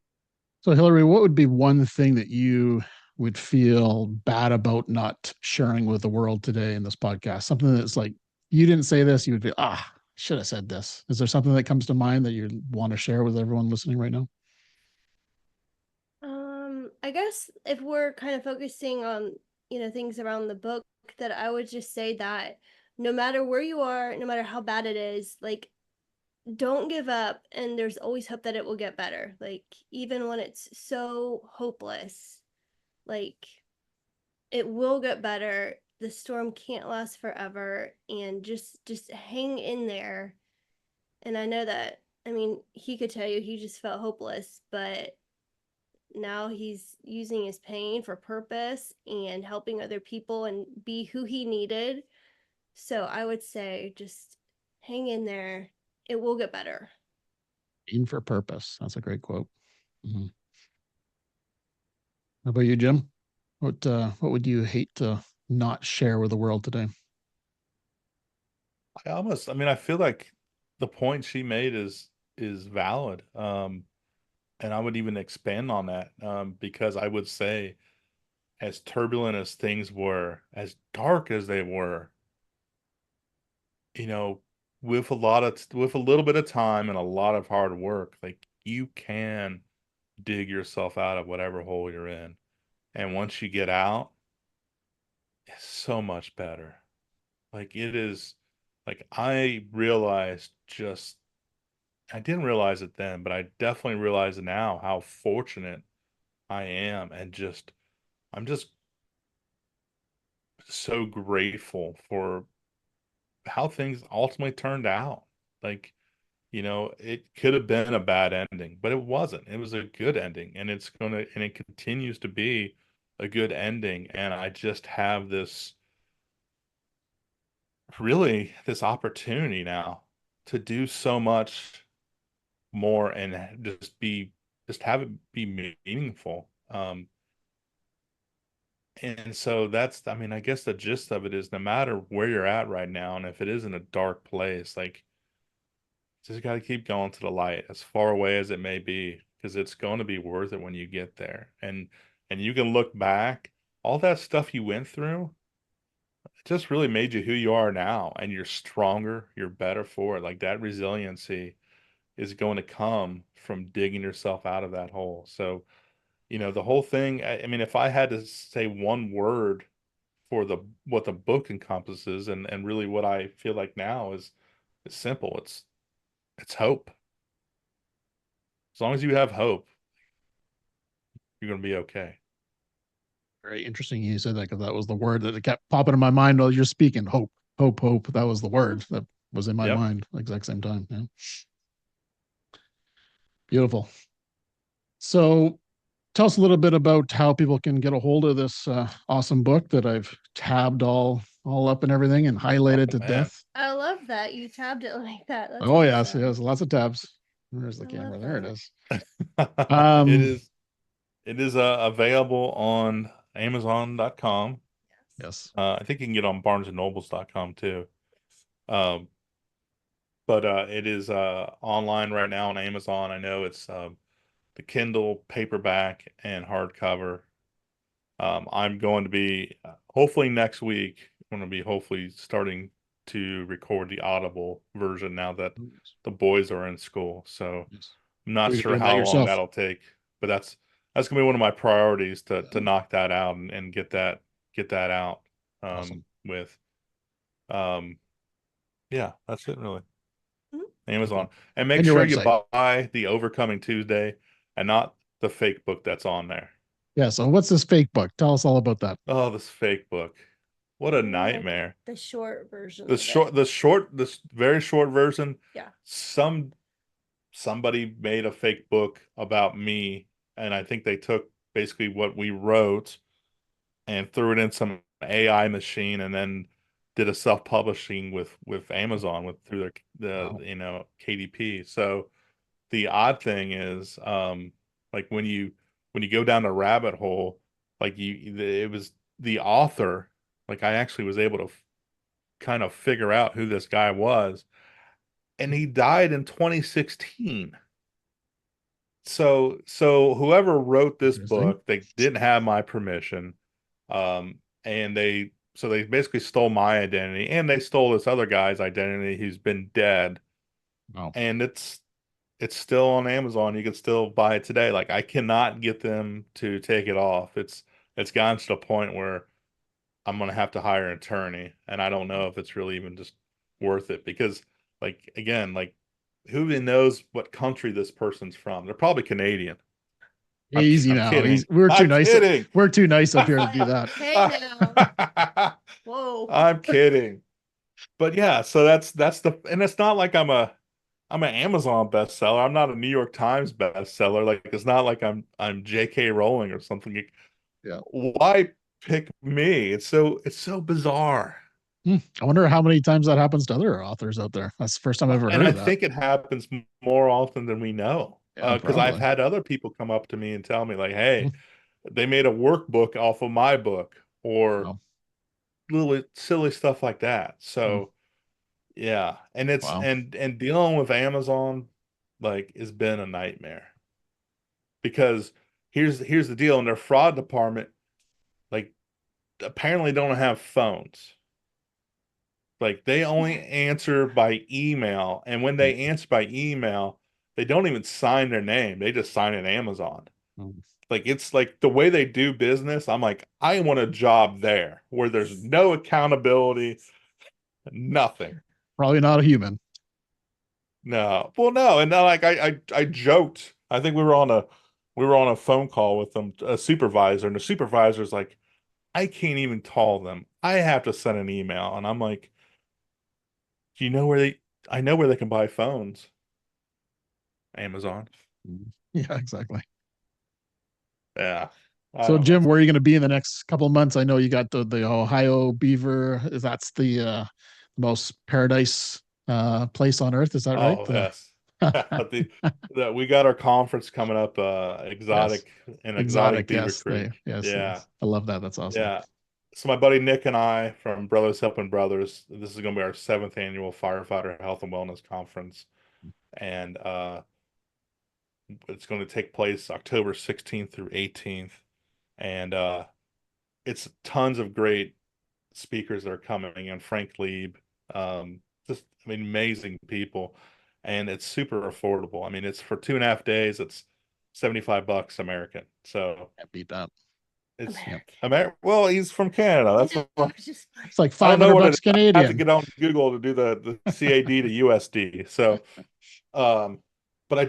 So, Hillary, what would be one thing that you would feel bad about not sharing with the world today in this podcast? Something that's like, you didn't say this, you would be, should have said this. Is there something that comes to mind that you want to share with everyone listening right now? I guess if we're kind of focusing on, things around the book, that I would just say that no matter where you are, no matter how bad it is, like, don't give up, and there's always hope that it will get better. Like, even when it's so hopeless, like, it will get better. The storm can't last forever, and just hang in there. And I know that, I mean, he could tell you he just felt hopeless, but now he's using his pain for purpose and helping other people and be who he needed. So I would say just hang in there. It will get better. Aim for purpose. That's a great quote. Mhm. How about you, Jim? What would you hate to not share with the world today? I mean, I feel like the point she made is valid. And I would even expand on that, because I would say, as turbulent as things were, as dark as they were, you know, with a little bit of time and a lot of hard work, like you can dig yourself out of whatever hole you're in. And once you get out, it's so much better. Like it is, like I didn't realize it then, but I definitely realize now how fortunate I am, and I'm just so grateful for how things ultimately turned out. Like, it could have been a bad ending, but it wasn't. It was a good ending, and it continues to be a good ending. And I just have this opportunity now to do so much more, and just have it be meaningful. And so I mean, I guess the gist of it is, no matter where you're at right now, and if it is in a dark place, like, just got to keep going to the light, as far away as it may be, because it's going to be worth it when you get there. And you can look back, all that stuff you went through, it just really made you who you are now, and you're stronger, you're better for it. Like that resiliency, is going to come from digging yourself out of that hole. So, the whole thing, I mean, if I had to say one word for what the book encompasses, and really what I feel like now is simple. It's hope. As long as you have hope, you're going to be okay. Very interesting you said that, because that was the word that kept popping in my mind while you're speaking. Hope, hope, hope. That was the word that was in my Yep. mind at the exact same time. Yeah. Beautiful. So tell us a little bit about how people can get a hold of this awesome book that I've tabbed all up and everything and highlighted to Man. death. I love that you tabbed it like that. That's Oh yes, awesome. yes, lots of tabs. Where's the I camera? love There it that. is. It Um, is available on Amazon.com. yes. I think you can get on BarnesandNobles.com too. Um, but it is online right now on Amazon. I know it's the Kindle paperback and hardcover. I'm going to be hopefully next week. I'm going to be hopefully starting to record the Audible version now that the boys are in school. So Yes. I'm not So you're sure doing that how long yourself. that'll take, but that's gonna be one of my priorities to knock that out and get that out Awesome. with yeah, that's it really. Mhm. Amazon. Beautiful. And make And your sure you website. buy the Overcoming Tuesday and not the fake book that's on there. Yeah. So what's this fake book? Tell us all about that. Oh, this fake book. What a Maybe like nightmare. the short version The of it. this very short version. Yeah. Somebody made a fake book about me, and I think they took basically what we wrote and threw it in some AI machine, and then did a self-publishing with Amazon through the Wow. KDP. So the odd thing is, like when you go down the rabbit hole, like it was the author. Like I actually was able to kind of figure out who this guy was, and he died in 2016. So whoever wrote this Interesting. book, they didn't have my permission. And they basically stole my identity, and they stole this other guy's identity who's been dead. Wow. And it's still on Amazon. You can still buy it today. Like I cannot get them to take it off. It's gotten to the point where I'm gonna have to hire an attorney, and I don't know if it's really even just worth it because, like, again, like, who even knows what country this person's from? They're probably Canadian. Easy I'm now. kidding. Easy. We're too I'm nice. kidding. We're too nice up here to do that. Hey now. Whoa. I'm kidding. But yeah, so that's and it's not like I'm an Amazon bestseller. I'm not a New York Times bestseller. Like it's not like I'm J.K. Rowling or something. Yeah. Why pick me? It's so bizarre. I wonder how many times that happens to other authors out there. That's the first time I've ever And heard I of that. think it happens more often than we know. Yeah, Because I've probably. had other people come up to me and tell me like, "Hey, Hmm. they made a workbook off of my book," or Wow. little silly stuff like that. Hmm. So yeah, and it's Wow. and dealing with Amazon like has been a nightmare because here's the deal in their fraud department, like apparently don't have phones. Like they only answer by email, and when they answer by email, they don't even sign their name. They just sign an Amazon. Hmm. Like it's like the way they do business. I'm like, I want a job there where there's no accountability, nothing. Probably not a human. No. Well, no. And then like I joked. I think we were on a phone call with them, a supervisor, and the supervisor's like, I can't even call them. I have to send an email. And I'm like, do you know where I know where they can buy phones. Amazon. Mhm. Yeah, exactly. Yeah. I So, don't know. Jim, where are you going to be in the next couple of months? I know you got the Ohio beaver. That's the most paradise place on earth. Is that right? Oh, yes. We got our conference coming up, Yes, exotic exotic. beaver Yes, they. creek. Yes, Yeah. yes. I love that. That's awesome. Yeah. So my buddy Nick and I from Brothers Helping Brothers, this is going to be our seventh annual Firefighter Health and Wellness Conference. And it's going to take place October 16th through 18th. And it's tons of great speakers that are coming and Frank Lieb, just I mean amazing people. and it's super affordable. I mean, it's for 2.5 days. It's $75 American. So Can't beat that. it's American. Well, he's from Canada. That's I what, was just It's like I don't know 500 what it bucks is. I have to Canadian. get on Google to do the CAD to USD. So, but I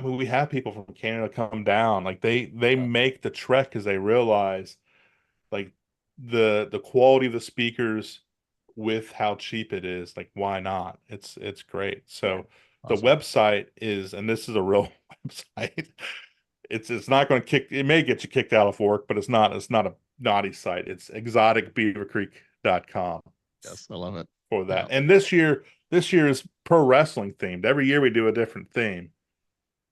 mean, we have people from Canada come down. Like they make the trek because they realize like the quality of the speakers with how cheap it is. Like, why not? It's great. So the Awesome. website is, and this is a real website. It's not going to kick. It may get you kicked out of work, but it's not a naughty site. It's exoticbeavercreek.com Yes, I love it. for that. Yeah. And this year is pro wrestling themed. Every year we do a different theme.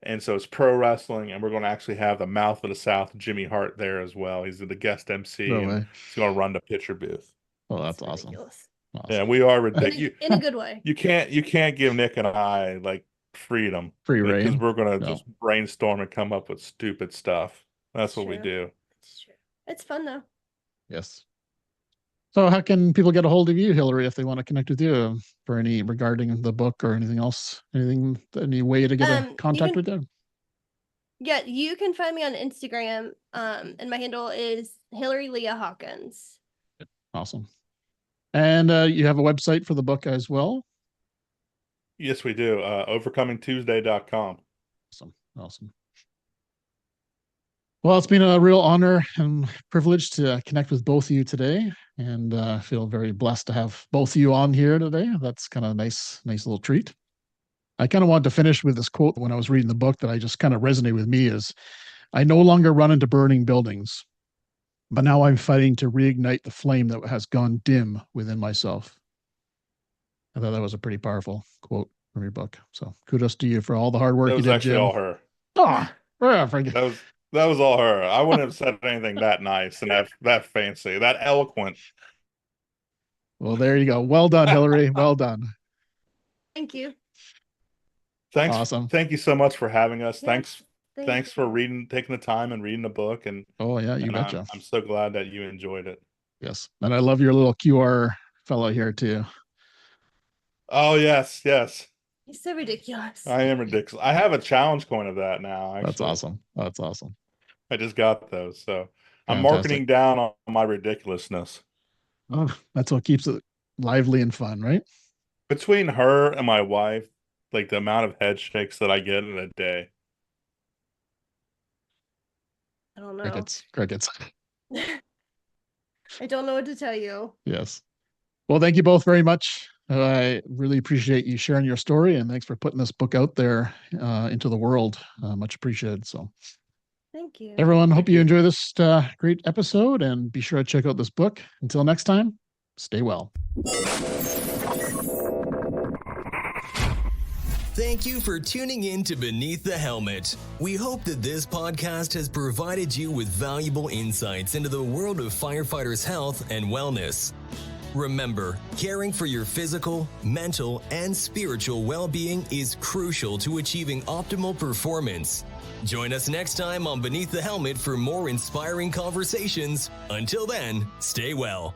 And so it's pro wrestling, and we're going to actually have the Mouth of the South, Jimmy Hart, there as well. He's the guest MC, No and way. he's going to run the picture booth. Oh, that's awesome. ridiculous. Yeah, we are In ridiculous. in a good way. You can't give Nick and I like freedom Free because reign. we're going to No. just brainstorm and come up with stupid stuff. That's It's what we true. do. It's true. It's fun though. Yes. So how can people get a hold of you, Hilary, if they want to connect with you for any regarding the book or anything else? Any way to get a contact with you? Yeah, you can find me on Instagram. And my handle is Hilary Leah Hawkins. Awesome. And you have a website for the book as well? Yes, we do. Overcomingtuesday.com. Awesome. Well, it's been a real honor and privilege to connect with both of you today, and I feel very blessed to have both of you on here today. That's kind of a nice little treat. I kind of wanted to finish with this quote when I was reading the book that I just kind of resonated with me is, I no longer run into burning buildings, but now I'm fighting to reignite the flame that has gone dim within myself. I thought that was a pretty powerful quote from your book. So kudos to you for all the hard work That you was did, actually Jim. all her. Forget. That was all her. I wouldn't have said anything that nice and that fancy, that eloquent. Well, there you go. Well done, Hilary. Well done. Thank you. Thanks. Awesome. Thank you so much for having us. Yes, Thanks for taking the time and reading the book. Oh yeah, you betcha. I'm so glad that you enjoyed it. Yes. And I love your little QR fellow here too. Oh yes. He's so ridiculous. I am ridiculous. I have a challenge coin of that now. Actually. That's awesome. I just got those. So I'm Fantastic. marketing down on my ridiculousness. Oh, that's what keeps it lively and fun, right? Between her and my wife, like the amount of head shakes that I get in a day. I don't know. Crickets. I don't know what to tell you. Yes. Well, thank you both very much. I really appreciate you sharing your story, and thanks for putting this book out there into the world. Much appreciated. So Thank you. everyone, hope you enjoy this great episode, and be sure to check out this book. Until next time, stay well. Thank you for tuning in to Beneath the Helmet. We hope that this podcast has provided you with valuable insights into the world of firefighters' health and wellness. Remember, caring for your physical, mental, and spiritual well-being is crucial to achieving optimal performance. Join us next time on Beneath the Helmet for more inspiring conversations. Until then, stay well.